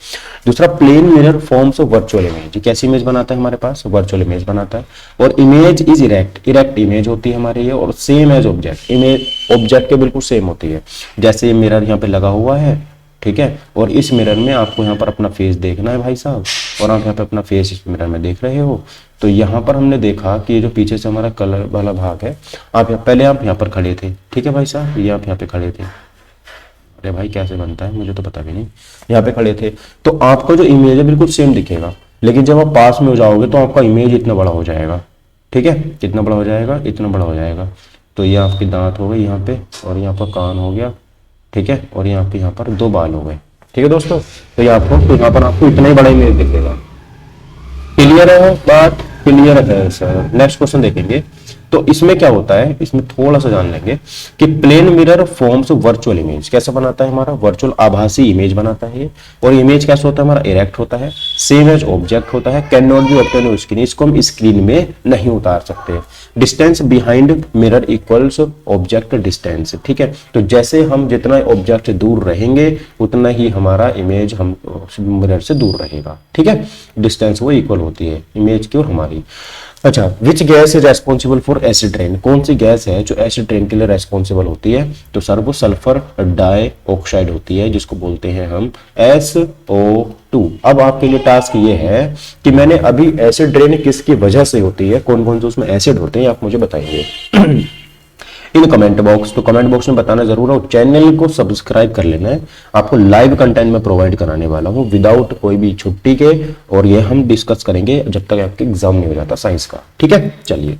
दूसरा, plane mirror forms virtual image. कैसी इमेज बनाता है हमारे पास? वर्चुअल इमेज बनाता है। और image is erect, erect image होती है हमारे ये, और same as object, image object के बिल्कुल सेम होती है। जैसे ये मिरर यहाँ पे लगा हुआ है, ठीक है, और इस मिरर में आपको यहाँ पर अपना फेस देखना है भाई साहब, और आप यहाँ पे अपना फेस इस मिरर में देख रहे हो। तो यहाँ पर हमने देखा कि ये जो पीछे से हमारा कलर वाला भाग है, पहले आप यहाँ पर खड़े थे, ठीक है भाई साहब, ये आप यहाँ पे खड़े थे। अरे भाई कैसे बनता है मुझे तो पता भी नहीं। यहाँ पे खड़े थे तो आपका जो इमेज है बिल्कुल सेम दिखेगा, लेकिन जब आप पास में हो जाओगे तो आपका इमेज इतना बड़ा हो जाएगा। ठीक है, कितना बड़ा हो जाएगा? इतना बड़ा हो जाएगा। तो ये आपकी दांत हो गई यहाँ पे, और यहाँ पर कान हो गया, ठीक है, और यहाँ पर 2 बाल हो गए। ठीक है दोस्तों, तो यहाँ पर आपको इतना ही बड़ा इमेज दिखेगा। क्लियर है बात? क्लियर है सर। नेक्स्ट क्वेश्चन देखेंगे। तो इसमें क्या होता है, इसमें थोड़ा सा जान लेंगे कि plane mirror forms virtual image. कैसा बनाता है? हमारा वर्चुअल आभासी इमेज बनाता है ये। और इमेज कैसा होता है? हमारा इरेक्ट होता है, सेम एज ऑब्जेक्ट होता है, can not be obtain on screen. इसको हम स्क्रीन में नहीं उतार सकते। Distance behind mirror equals object distance. ठीक है, तो जैसे हम जितना ऑब्जेक्ट से दूर रहेंगे उतना ही हमारा इमेज हम मिरर से दूर रहेगा। ठीक है, डिस्टेंस वो इक्वल होती है इमेज की और हमारी। अच्छा, which gas is responsible for acid rain? कौन सी गैस है जो एसिड रेन के लिए रेस्पॉन्सिबल होती है? तो सर वो सल्फर डाइऑक्साइड होती है, जिसको बोलते हैं हम SO2। अब आपके लिए टास्क ये है कि मैंने अभी एसिड रेन किसकी वजह से होती है, कौन कौन से उसमें एसिड होते हैं, आप मुझे बताइए इन कमेंट बॉक्स। तो कमेंट बॉक्स में बताना जरूर है। चैनल को सब्सक्राइब कर लेना है। आपको लाइव कंटेंट में प्रोवाइड कराने वाला हूं विदाउट कोई भी छुट्टी के, और ये हम डिस्कस करेंगे जब तक आपके एग्जाम नहीं हो जाता साइंस का। ठीक है, चलिए,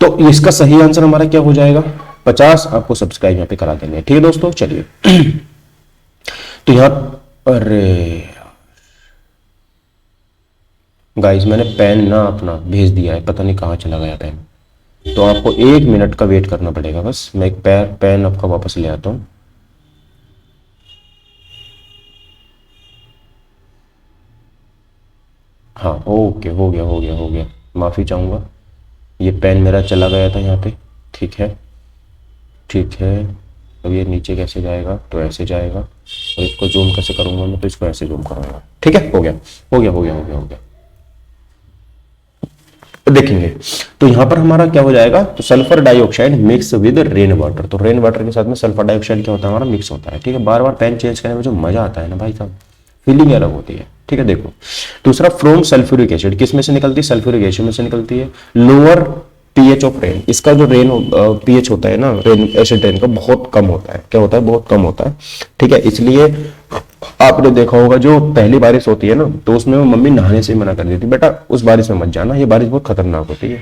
तो इसका सही आंसर हमारा क्या हो जाएगा? 50 आपको सब्सक्राइब यहाँ पे करा देंगे। ठीक है दोस्तों, चलिए तो यहाँ, अरे गाइस मैंने पेन ना अपना भेज दिया है, पता नहीं कहाँ चला गया पेन। तो आपको 1 मिनट का वेट करना पड़ेगा बस। मैं एक पेन आपका वापस ले आता हूं। हाँ, ओके, हो गया। माफी चाहूंगा, ये पेन मेरा चला गया था यहाँ पे। ठीक है, अब ये नीचे कैसे जाएगा? तो ऐसे जाएगा, और इसको जूम कैसे करूंगा मैं? तो इसको ऐसे जूम करूंगा। ठीक है, हो गया। तो देखेंगे, तो यहां पर हमारा क्या हो जाएगा? तो sulphur dioxide mix with rain water. तो रेन वाटर के साथ में सल्फर डाइऑक्साइड क्या होता है? हमारा मिक्स होता है। ठीक है, बार बार पेन चेंज करने में जो मजा आता है ना भाई साहब, फीलिंग अलग होती है। ठीक है, देखो दूसरा, फ्रॉम सल्फ्यूरिक एसिड, किस में से निकलती है? सल्फ्यूरिक एसिड में से निकलती है। लोअर पीएच ऑफ रेन, इसका जो रेन पीएच होता है ना, रेन एसिड रेन का बहुत कम होता है। क्या होता है? बहुत कम होता है। ठीक है, इसलिए आपने देखा होगा जो पहली बारिश होती है ना, तो उसमें मम्मी नहाने से मना कर देती, बेटा उस बारिश में मत जाना, ये बारिश बहुत खतरनाक होती है।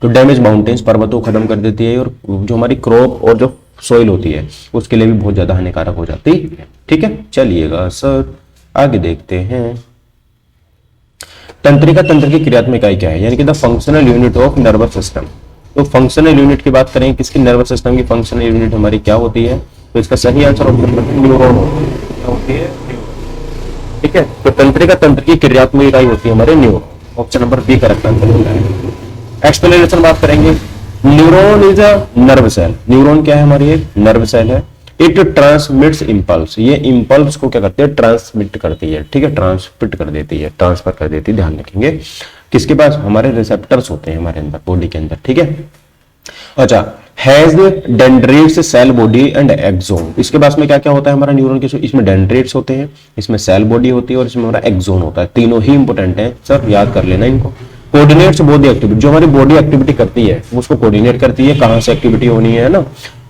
तो डैमेज माउंटेन्स, पर्वतों को खत्म कर देती है, और जो हमारी क्रॉप और जो सोइल होती है उसके लिए भी बहुत ज्यादा हानिकारक हो जाती है। ठीक है, चलिएगा सर आगे देखते हैं। तंत्रिका तंत्र की क्रियात्मक इकाई क्या है, यानी कि the functional unit of nervous system. तो फंक्शनल यूनिट की बात करें, किसकी, नर्वस सिस्टम की फंक्शनल यूनिट हमारी क्या होती है, तो इसका सही आंसर न्यूरॉन होती है। ठीक है, तो तंत्रिका तंत्र की क्रियात्मक इकाई होती है हमारे neuron. Option number B correct answer होता है। एक्सप्लेनेशन बात करेंगे, neuron is a nerve cell. Neuron क्या है, हमारी एक नर्व सेल है। इट ट्रांसमिट्स इंपल्स, ये इंपल्स को क्या करती है, ट्रांसमिट करती है। ठीक है, ट्रांसमिट कर देती है, ट्रांसफर कर देती है, ध्यान रखेंगे। किसके पास, हमारे रिसेप्टर्स होते हैं हमारे अंदर, बॉडी के अंदर। ठीक है, अच्छा, has dendrites, cell body and axon. इसके पास में क्या क्या होता है हमारा न्यूरॉन के, इसमें डेंड्राइट्स होते हैं, इसमें सेल बॉडी होती है और इसमें हमारा एक्सोन होता है। तीनों ही इंपॉर्टेंट है सर, याद कर लेना इनको। कोऑर्डिनेट्स बॉडी एक्टिविटी, जो हमारी बॉडी एक्टिविटी करती है उसको कोऑर्डिनेट करती है, कहां से एक्टिविटी होनी है ना।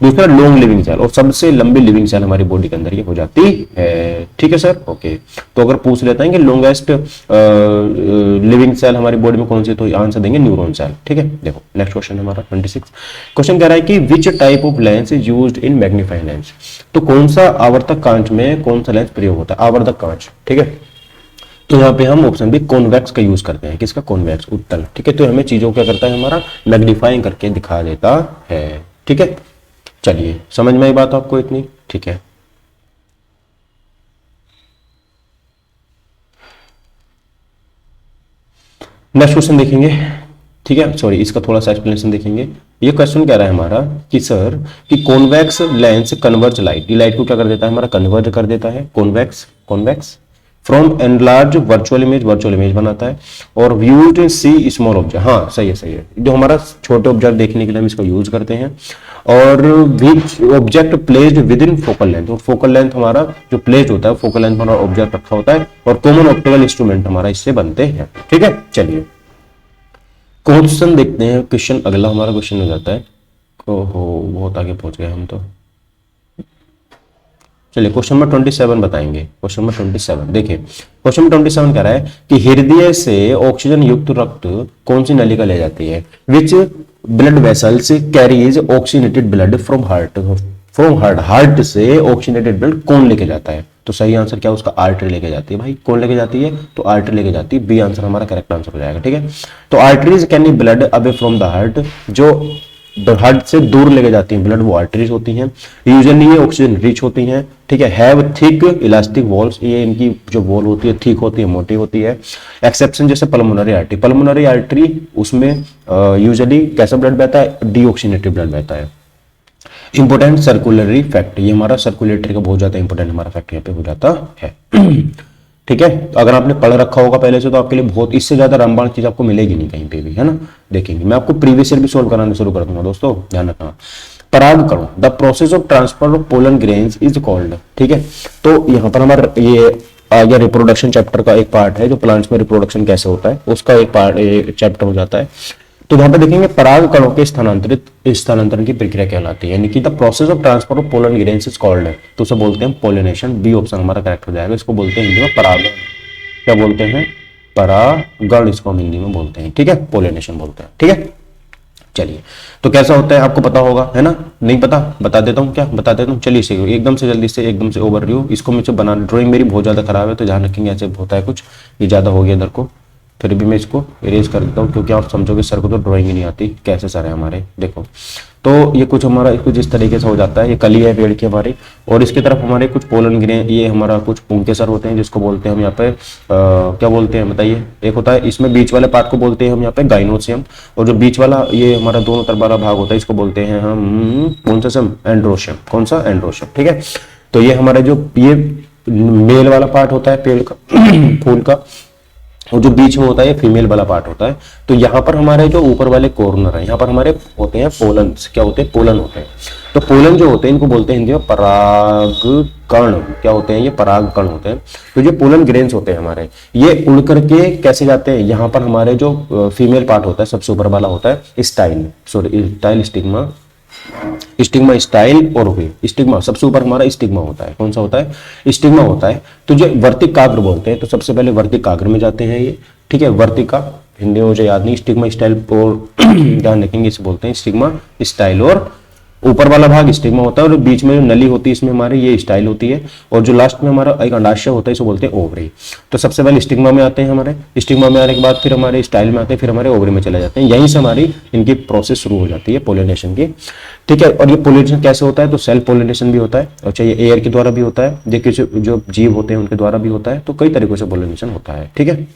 दूसरा लॉन्ग लिविंग सेल, और सबसे लंबी लिविंग सेल हमारी बॉडी के अंदर ये हो जाती है। ठीक है सर, ओके। तो अगर पूछ लेते हैं कि लॉन्गेस्ट लिविंग सेल हमारी बॉडी में कौन सी, तो आंसर देंगे न्यूरॉन सेल। ठीक है, देखो नेक्स्ट क्वेश्चन हमारा 26 क्वेश्चन कह रहा है कि which type of lens is used in magnifying lens. तो कौन सा आवर्धक कांच में कौन सा लेंस प्रयोग होता है, आवर्धक कांच। ठीक है, तो यहाँ पे हम ऑप्शन भी कॉन्वेक्स का यूज करते हैं। किसका, कॉन्वेक्स, उत्तल। ठीक है, तो हमें चीजों को क्या करता है, हमारा मैग्नीफाइंग करके दिखा देता है। ठीक है, चलिए समझ में आई बात आपको इतनी। ठीक है, नेक्स्ट क्वेश्चन देखेंगे। ठीक है, सॉरी, इसका थोड़ा सा एक्सप्लेनेशन देखेंगे। ये क्वेश्चन कह रहा है हमारा कि सर कि कॉन्वेक्स लेंस कन्वर्ज लाइट, ये लाइट को क्या कर देता है, हमारा कन्वर्ज कर देता है। Convex, convex from enlarge virtual image बनाता है। और viewed in see small object, हाँ सही है, सही है, जो हमारा छोटे ऑब्जेक्ट देखने के लिए हम इसको यूज करते हैं। और which object placed with in focal length, और फोकल लेंथ हमारा जो प्लेस्ड होता है, फोकल लेंथ हमारा ऑब्जेक्ट रखा होता है, और कॉमन ऑप्टिकल इंस्ट्रूमेंट हमारा इससे बनते हैं। ठीक है, चलिए क्वेश्चन देखते हैं। क्वेश्चन अगला हमारा क्वेश्चन हो जाता है, ओहो बहुत आगे पहुंच गए हम तो। चलिए क्वेश्चन नंबर 27 बताएंगे। क्वेश्चन नंबर 27 देखिए, क्वेश्चन नंबर 27 कह रहा है कि हृदय से ऑक्सीजन युक्त रक्त कौन सी नलिका ले जाती है, which blood vessels carries oxygenated blood from heart, heart से ऑक्सीनेटेड ब्लड कौन लेके जाता है। तो सही आंसर क्या, उसका आर्टरी लेके जाती है। भाई कौन लेके जाती है, तो आर्टरी लेके जाती है। बी आंसर हमारा करेक्ट आंसर हो जाएगा। ठीक है, तो arteries can blood away from the heart, जो हार्ट से दूर लेके जाती हैं ब्लड, वो आर्टरीज होती हैं। यूजुअली ये ऑक्सीजन रिच होती हैं। ठीक है, हैव थिक इलास्टिक वॉल्स, ये इनकी जो वॉल होती है थिक होती है, मोटी होती है। एक्सेप्शन जैसे पल्मोनरी आर्टरी, पल्मोनरी आर्टरी उसमें यूजुअली कैसा ब्लड बहता है, डीऑक्सीनेटेड ब्लड बहता है। इंपोर्टेंट सर्कुलरी फैक्ट, ये हमारा सर्कुलेटरी का बहुत ज्यादा इंपोर्टेंट हमारा फैक्ट यहाँ पे हो जाता है। ठीक है, अगर आपने पढ़ रखा होगा पहले से तो आपके लिए बहुत, इससे ज्यादा रामबाण चीज आपको मिलेगी नहीं कहीं पे भी, है ना। देखेंगे, मैं आपको प्रीवियस ईयर भी सोल्व कराना शुरू कर दूंगा दोस्तों, ध्यान रखना। परागकण, the process of transfer of pollen grains is called. ठीक है, तो यहाँ पर हमारा ये आगे रिप्रोडक्शन चैप्टर का एक पार्ट है, जो प्लांट्स में रिप्रोडक्शन कैसे होता है उसका एक पार्ट चैप्टर हो जाता है। तो वहां पे देखेंगे पराग कणों के स्थानांतरण की प्रक्रिया कहलाती है, यानी कि the process of transfer of pollen grains is called, तो उसे बोलते हैं पोलिनेशन। बी ऑप्शन हमारा करेक्ट हो जाएगा। इसको बोलते हैं हिंदी में परागण, क्या बोलते हैं, परागण इसको हम हिंदी में बोलते हैं। ठीक है, पोलिनेशन बोलते हैं। ठीक है, चलिए तो कैसा होता है आपको पता होगा, है ना। नहीं पता, बता देता हूँ, क्या बता देता हूँ। चलिए इसे एकदम से जल्दी से एकदम से ओवरव्यू, इसको मुझे बना, ड्राइंग मेरी बहुत ज्यादा खराब है तो ध्यान रखेंगे, ऐसे होता है कुछ, ये ज्यादा हो गया इधर को, फिर भी मैं इसको इरेज कर देता हूँ क्योंकि आप समझोगे सर को तो ड्राइंग ही नहीं आती, कैसे सर है हमारे। देखो तो ये कुछ हमारा कुछ इस तरीके से हो जाता है, ये कली है पेड़ की हमारी, और इसकी तरफ हमारे कुछ पोलन ग्रेन, ये हमारा कुछ पुंके सर होते हैं जिसको बोलते हैं हम यहाँ पे क्या बोलते हैं बताइए। एक होता है इसमें बीच वाले पार्ट को बोलते हैं हम यहाँ पे गाइनोसियम, और जो बीच वाला ये हमारा दोनों तरफ वाला भाग होता है इसको बोलते हैं हम कौन सा सम, एंड्रोशियम। कौन सा, एंड्रोशियम। ठीक है, तो ये हमारा जो ये मेल वाला पार्ट होता है पेड़ का फूल का, और जो बीच में होता है फीमेल वाला पार्ट होता है। तो यहाँ पर हमारे जो ऊपर वाले कॉर्नर है यहाँ पर हमारे होते हैं पोलन, क्या होते हैं, पोलन होते हैं। तो पोलन जो होते हैं इनको बोलते हैं हिंदी में परागकण, क्या होते हैं, ये परागकण होते हैं। तो ये पोलन ग्रेन्स होते हैं हमारे, ये उड़ करके कैसे जाते हैं, यहाँ पर हमारे जो फीमेल पार्ट होता है सबसे ऊपर वाला होता है style, sorry style, stigma, stigma style और हुई स्टिग्मा, सबसे ऊपर हमारा स्टिग्मा होता है। कौन सा होता है, स्टिग्मा होता है। तो जो वर्तिकाग्र बोलते हैं, तो सबसे पहले वर्तिकाग्र में जाते हैं ये। ठीक है, वर्तिका हिंदी में मुझे याद नहीं, स्टिग्मा स्टाइल और ध्यान रखेंगे, इसे बोलते हैं स्टिग्मा स्टाइल और ऊपर वाला भाग स्टिग्मा होता है और बीच में जो नली होती है इसमें हमारे ये स्टाइल होती है, और जो लास्ट में हमारा एक अंडाशय होता है इसको बोलते हैं ओवरी। तो सबसे पहले स्टिग्मा में आते हैं, हमारे स्टिग्मा में आने के बाद फिर हमारे स्टाइल में आते हैं, फिर हमारे ओवरी में चले जाते हैं। यहीं से हमारी इनकी प्रोसेस शुरू हो जाती है पोलिनेशन की, ठीक है। और ये पोलिनेशन कैसे होता है, तो सेल्फ पोलिनेशन भी होता है, और चाहे एयर के द्वारा भी होता है, देखिए जो जीव होते हैं उनके द्वारा भी होता है, तो कई तरीकों से पोलिनेशन होता है, ठीक है।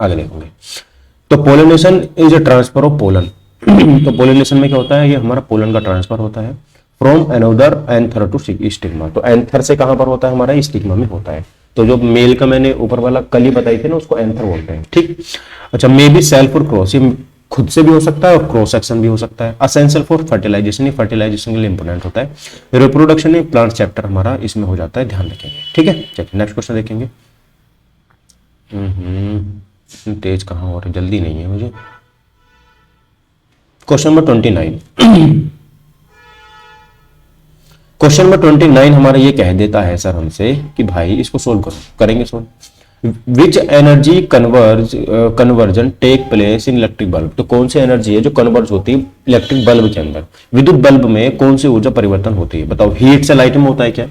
आगे देखेंगे, तो pollination is a transfer of pollen. तो पोलिनेशन में क्या होता है, ये हमारा पोलन का ट्रांसफर होता है from another anther to stigma. तो एंथर से कहां पर होता है, हमारा स्टिग्मा में होता है। तो जो मेल का मैंने ऊपर वाला कली बताई थी ना, उसको एंथर बोलते हैं, ठीक। अच्छा, मे बी सेल्फ और क्रॉस, ये खुद से भी हो सकता है और क्रॉस सेक्शन भी हो सकता है। असेंशियल फॉर फर्टिलाइजेशन, फर्टिलाइजेशन के लिए इंपोर्टेंट होता है। रिप्रोडक्शन इन प्लांट चैप्टर हमारा इसमें हो जाता है, ध्यान रखेंगे, ठीक है। चलिए नेक्स्ट क्वेश्चन देखेंगे। तेज कहाँ हो रहा है, जल्दी नहीं है मुझे। Question number 29। क्वेश्चन नंबर 29 हमारा ये कह देता है सर हमसे कि भाई इसको सोल्व करो, करेंगे solve. Which energy conversion take place in electric bulb. तो कौन सी एनर्जी है जो कन्वर्ज होती है इलेक्ट्रिक बल्ब के अंदर, विद्युत बल्ब में कौन सी ऊर्जा परिवर्तन होती है, बताओ। हीट से लाइट में होता है क्या,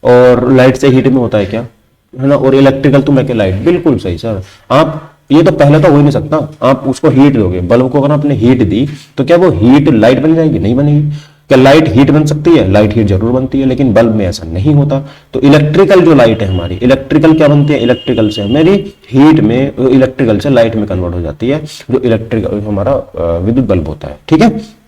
और लाइट से हीट में होता है क्या, है ना, और इलेक्ट्रिकल तो मैं क्या लाइट, बिल्कुल सही सर। आप ये तो पहले तो हो ही नहीं सकता, आप उसको हीट दोगे, बल्ब को अगर आपने हीट दी तो क्या वो हीट लाइट बन जाएगी, नहीं बनेगी। क्या लाइट हीट बन सकती है, लाइट हीट जरूर बनती है, लेकिन बल्ब में ऐसा नहीं होता। तो इलेक्ट्रिकल जो लाइट है हमारी, इलेक्ट्रिकल क्या बनती है, इलेक्ट्रिकल से हमारी हीट में, इलेक्ट्रिकल से लाइट में कन्वर्ट हो जाती है, जो इलेक्ट्रिकल हमारा विद्युत बल्ब होता है, ठीक है।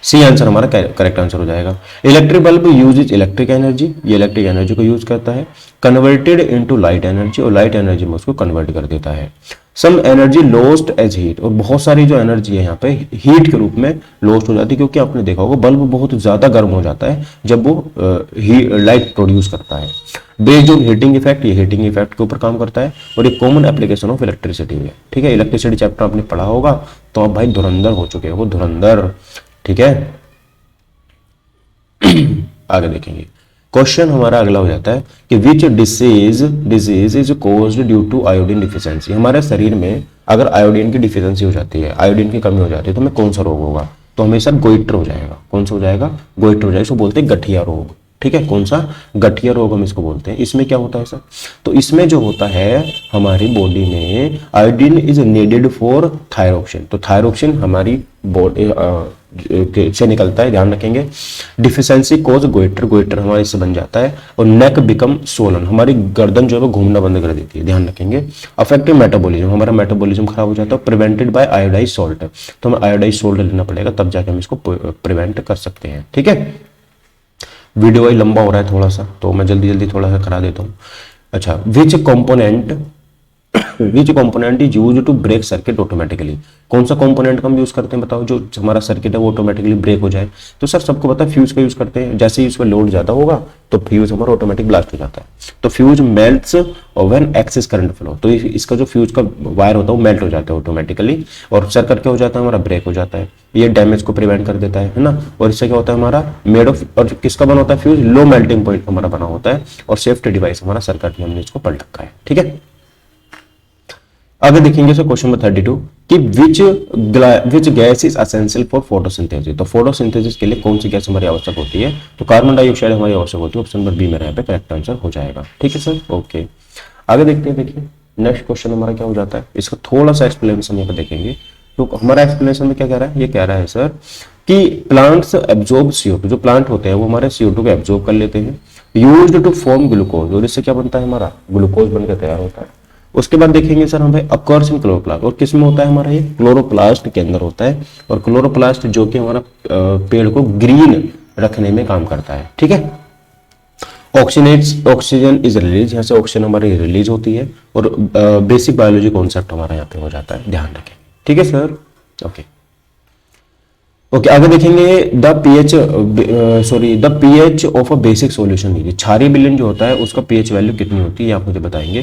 सी आंसर हमारा करेक्ट आंसर हो जाएगा। Electric bulb use electric energy, ये इलेक्ट्रिक एनर्जी को यूज करता है, कन्वर्टेड इनटू लाइट एनर्जी, और लाइट एनर्जी में उसको कन्वर्ट कर देता है। Some energy lost as heat, और बहुत सारी जो एनर्जी है यहाँ पे हीट के रूप में लॉस्ट हो जाती है, क्योंकि आपने देखा होगा बल्ब बहुत ज्यादा गर्म हो जाता है जब वो लाइट प्रोड्यूस करता है। बेस्ड ऑन हीटिंग इफेक्ट, ये हीटिंग इफेक्ट के ऊपर काम करता है, और ये कॉमन एप्लीकेशन ऑफ इलेक्ट्रिसिटी है, ठीक है। इलेक्ट्रिसिटी चैप्टर आपने पढ़ा होगा तो आप भाई धुरंधर हो चुके हो, धुरंधर, ठीक है। आगे देखेंगे, क्वेश्चन हमारा अगला हो जाता है कि which disease is caused due to iodine deficiency. हमारे शरीर में अगर आयोडीन की डिफिशियंसी हो जाती है, आयोडीन की कमी हो जाती है, तो हमें कौन सा रोग होगा, तो हमेशा गोइटर हो जाएगा। कौन सा हो जाएगा, गोइटर हो जाएगा। इसको बोलते हैं गठिया रोग, ठीक है। कौन सा, गठिया रोग हम इसको बोलते हैं। इसमें क्या होता है सर, तो इसमें जो होता है हमारी बॉडी में iodine is needed for thyroxine. तो थायरोक्सिन हमारी बॉडी से निकलता है, ध्यान रखेंगे। डिफिशियंसी कोज गोइटर, गोइटर हमारे इससे बन जाता है, और नेक बिकम सोलन, हमारी गर्दन जो है वो घूमना बंद कर देती है, ध्यान रखेंगे। अफेक्टिव मेटाबॉलिज्म, हमारा मेटाबॉलिज्म खराब हो जाता है। प्रिवेंटेड बाय आयोडाइज सॉल्ट, तो हमें आयोडाइज सॉल्ट लेना पड़ेगा, तब जाके हम इसको प्रिवेंट कर सकते हैं, ठीक है। वीडियो वही लंबा हो रहा है थोड़ा सा, तो मैं जल्दी जल्दी थोड़ा सा करा देता हूँ। अच्छा, which component is use to break circuit automatically. कौन सा कंपोनेंट का हम यूज करते हैं, बताओ, जो हमारा सर्किट है वो ऑटोमेटिकली ब्रेक हो जाए। तो सर सबको पता है फ्यूज का यूज करते हैं, जैसे ही उस पर लोड ज्यादा होगा तो फ्यूज हमारा ऑटोमेटिक ब्लास्ट हो जाता है। तो fuse melts when excess current flow, तो इसका जो फ्यूज का वायर होता है वो मेल्ट हो जाता है ऑटोमेटिकली, और सर्किट क्या हो जाता है हमारा, ब्रेक हो जाता है। ये डैमेज को प्रिवेंट कर देता है ना। और इससे क्या होता है हमारा मेड ऑफ, और किसका बना होता है फ्यूज, लो मेल्टिंग पॉइंट हमारा बना होता है, और सेफ्टी डिवाइस हमारा सर्किट में हमने इसको पढ़ रखा है, ठीक है। आगे देखेंगे सर क्वेश्चन नंबर 32 कि which gas is essential for photosynthesis. तो फोटोसिंथेसिस के लिए कौन सी गैस हमारी आवश्यक होती है, तो कार्बन डाइऑक्साइड हमारी आवश्यक होती है। ऑप्शन नंबर बी मेरा यहाँ पे करेक्ट आंसर हो जाएगा, ठीक है सर, ओके। आगे देखते हैं, देखिए नेक्स्ट क्वेश्चन हमारा क्या हो जाता है, इसका थोड़ा सा एक्सप्लेनेशन यहाँ पे देखेंगे। तो हमारा एक्सप्लेनेशन में क्या कह रहा है, ये कह रहा है सर कि प्लांट्स एब्जॉर्ब CO2, जो प्लांट होते हैं वो हमारे CO2 को एब्जॉर्ब कर लेते हैं, यूज्ड टू फॉर्म ग्लूकोज, और इससे क्या बनता है हमारा ग्लूकोज बनकर तैयार होता है। उसके बाद देखेंगे सर हम अकर्स इन क्लोरोप्लास्ट, और किस में होता है हमारा, ये क्लोरोप्लास्ट के अंदर होता है, और क्लोरोप्लास्ट जो कि हमारा पेड़ को ग्रीन रखने में काम करता है, ठीक है। ऑक्सीजन इज रिलीज, यहाँ से ऑक्सीजन हमारी रिलीज होती है, और बेसिक बायोलॉजी कॉन्सेप्ट हमारा यहाँ पे हो जाता है, ध्यान रखें, ठीक है सर, ओके। ओके, आगे देखेंगे the pH of a basic solution लीजिए। क्षारीय विलयन जो होता है उसका पीएच वैल्यू कितनी होती है आप मुझे बताएंगे,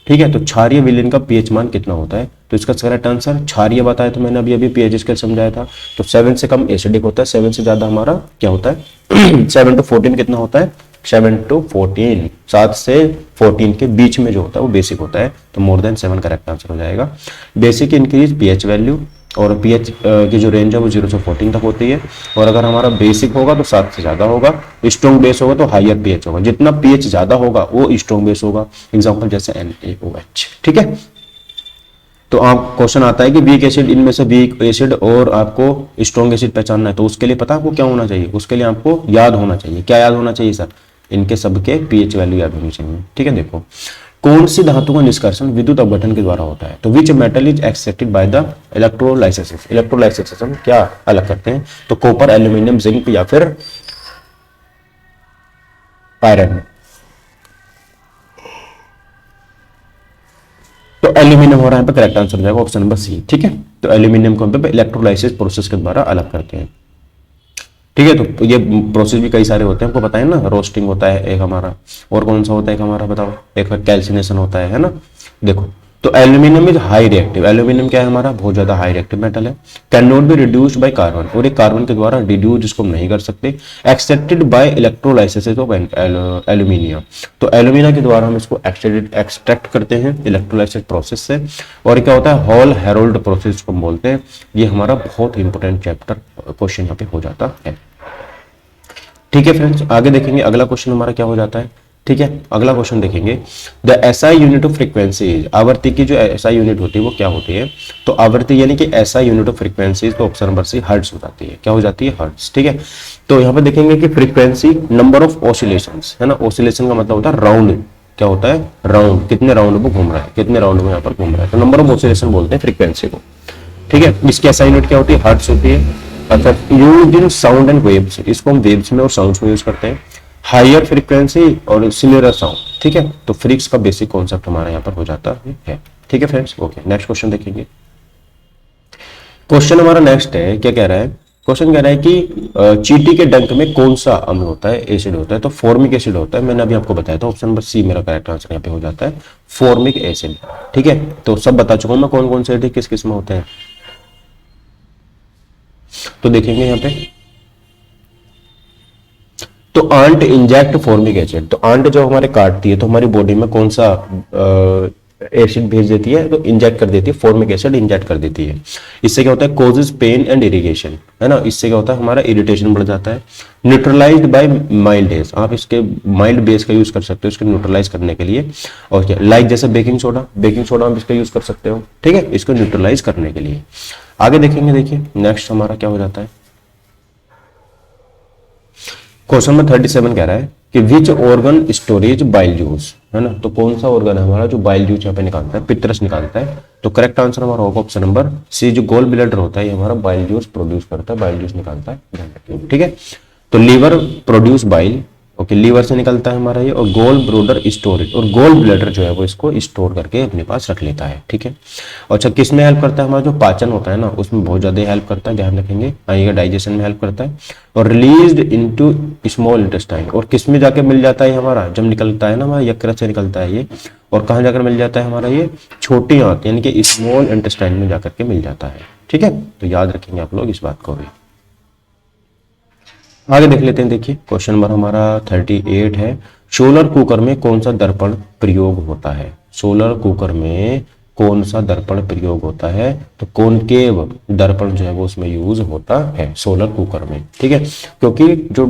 ठीक है। तो क्षारीय विलयन का पीएच मान कितना होता है, तो इसका करेक्ट आंसर, क्षारीय बताया तो मैंने अभी पीएच स्केल समझाया था, तो 7 से कम एसिडिक होता है, 7 से ज्यादा हमारा क्या होता है 7 to 14 कितना होता है, 7 to 14, 7 से 14 के बीच में जो होता है वो बेसिक होता है, तो मोर देन 7 करेक्ट आंसर हो जाएगा। बेसिक इंक्रीज पीएच वैल्यू, और पीएच की जो रेंज है वो 0 से 14 तक होती है। और अगर हमारा बेसिक होगा तो 7 से ज्यादा होगा, स्ट्रॉन्ग बेस होगा तो हायर पीएच होगा, जितना पीएच ज्यादा होगा वो स्ट्रॉन्ग बेस होगा। एग्जांपल जैसे NaOH, ठीक है। तो आप क्वेश्चन आता है कि वीक एसिड, इनमें से वीक एसिड और आपको स्ट्रॉन्ग एसिड पहचानना है, तो उसके लिए पता है आपको क्या होना चाहिए, उसके लिए आपको याद होना चाहिए। क्या याद होना चाहिए सर? इनके सबके पीएच वैल्यू याद होनी चाहिए, ठीक है। देखो, कौन सी धातु का निष्कर्षण विद्युत अपघटन के द्वारा होता है? तो which metal is extracted by the electrolysis. Electrolysis हम क्या अलग करते हैं? तो कॉपर, एल्यूमिनियम, जिंक या फिर आयरन। तो एल्यूमिनियम हो रहा है, करेक्ट आंसर हो जाएगा ऑप्शन नंबर सी, ठीक है। तो एल्यूमिनियम को हम पे इलेक्ट्रोलाइसिस प्रोसेस के द्वारा अलग करते हैं, ठीक है। तो ये प्रोसेस भी कई सारे होते हैं, आपको पता है ना। रोस्टिंग होता है एक हमारा, और कौन सा होता है एक हमारा, बताओ? एक कैल्सिनेशन होता है ना। देखो, तो aluminium is high reactive. Aluminium क्या है हमारा? बहुत ज्यादा हाई रिएक्टिव मेटल है। Can not be reduced by carbon, और एक कार्बन के द्वारा रिड्यूस इसको हम नहीं कर सकते। Extracted bye electrolysis of aluminium, तो एल्यूमिना के द्वारा हम इसको एक्सट्रैक्ट करते हैं इलेक्ट्रोलाइसिस प्रोसेस से। और क्या होता है? हॉल हेरोल्ड प्रोसेस को हम बोलते हैं। ये हमारा बहुत इंपॉर्टेंट चैप्टर क्वेश्चन यहाँ पे हो जाता है, ठीक है फ्रेंड्स। आगे देखेंगे अगला क्वेश्चन हमारा क्या हो जाता है, ठीक है। अगला क्वेश्चन देखेंगे, the SI unit of frequency, आवृत्ति की जो एसआई यूनिट होती है वो क्या होती है? तो आवृत्ति यानी कि एसआई यूनिट ऑफ फ्रीक्वेंसी, तो ऑप्शन नंबर सी हर्ट्ज हो जाती है। क्या हो जाती है? हर्ट्ज, ठीक है। तो यहाँ पे देखेंगे कि फ्रीक्वेंसी नंबर ऑफ ऑसिलेशंस है ना। ऑसिलेशन का मतलब होता है राउंड, क्या होता है? राउंड, कितने राउंड में घूम रहा है, कितने राउंड में यहाँ पर घूम रहा है, तो नंबर ऑफ ऑसिलेशन बोलते हैं फ्रीक्वेंसी को, ठीक है। इसकी एसआई यूनिट क्या होती है? हर्ट्ज होती है। अर्थात used in sound and waves, इसको हम वेव्स में और साउंड्स में यूज करते हैं। हायर फ्रीक्वेंसी और सिमिलर साउंड, ठीक है। तो फ्रीक्स का बेसिक कॉन्सेप्ट हमारा यहाँ पर हो जाता है, ठीक है फ्रेंड्स। ओके, नेक्स्ट क्वेश्चन देखेंगे। क्वेश्चन हमारा नेक्स्ट है, क्या कह रहा है? क्वेश्चन कह रहा है कि चींटी के डंक में कौन सा अम्ल होता है? एसिड होता है। तो फॉर्मिक एसिड होता है, मैंने अभी आपको बताया था। ऑप्शन नंबर सी मेरा करेक्ट आंसर यहाँ पे हो जाता है, फॉर्मिक एसिड, ठीक है। तो सब बता चुका हूं मैं कौन कौन से एसिड किस किस में होते हैं। तो देखेंगे यहाँ पे, तो आंट इंजेक्ट फॉर्मिक एसिड, तो आंट जो हमारे काटती है तो हमारी बॉडी में कौन सा एसिड भेज देती है? तो इंजेक्ट कर देती है, फॉर्मिक एसिड इंजेक्ट कर देती है। इससे क्या होता है? कॉजेज पेन एंड इरिटेशन, है ना। इससे क्या होता है? हमारा इरिटेशन बढ़ जाता है। न्यूट्रलाइज्ड बाय माइल्ड बेस, आप इसके माइल्ड बेस का यूज कर सकते हो इसको न्यूट्रलाइज करने के लिए। और क्या, लाइक जैसे बेकिंग सोडा, बेकिंग सोडा आप इसका यूज कर सकते हो, ठीक है, इसको न्यूट्रलाइज करने के लिए। आगे देखेंगे, देखिए नेक्स्ट हमारा क्या हो जाता है। क्वेश्चन में 37 कह रहा है कि which organ storage bile juice, है ना। तो कौन सा ऑर्गन है हमारा जो बाइल जूस यहाँ पे निकालता है? पित्रस निकालता है। तो करेक्ट आंसर हमारा होगा ऑप्शन नंबर सी, जो गोल ब्लैडर होता है ये हमारा बाइल जूस प्रोड्यूस करता है, बाइल जूस निकालता है, ठीक है। तो liver produce bile, okay, liver से निकलता है हमारा ये। और गोल ब्रोडर स्टोरेज, और गोल ब्लैडर जो है वो इसको स्टोर करके अपने पास रख लेता है, ठीक है। अच्छा, किस में हेल्प करता है? हमारा जो पाचन होता है ना उसमें बहुत ज्यादा हेल्प करता है, ध्यान रखेंगे। आइएगा, डाइजेशन में हेल्प करता है। और रिलीज्ड इनटू स्मॉल इंटेस्टाइन, और किस में जाके मिल जाता है हमारा? जब निकलता है ना हमारा यकृत से निकलता है ये, और कहाँ जाकर मिल जाता है हमारा ये? छोटी आंत यानी कि स्मॉल इंटेस्टाइन में जाकर के मिल जाता है, ठीक है। तो याद रखेंगे आप लोग इस बात को भी। आगे देख लेते हैं, देखिए क्वेश्चन नंबर हमारा 38 है, सोलर कुकर में कौन सा दर्पण प्रयोग होता है? सोलर कुकर में कौन सा दर्पण प्रयोग होता है? तो कॉनकेव दर्पण जो है वो उसमें यूज होता है सोलर कुकर में, ठीक है। क्योंकि जो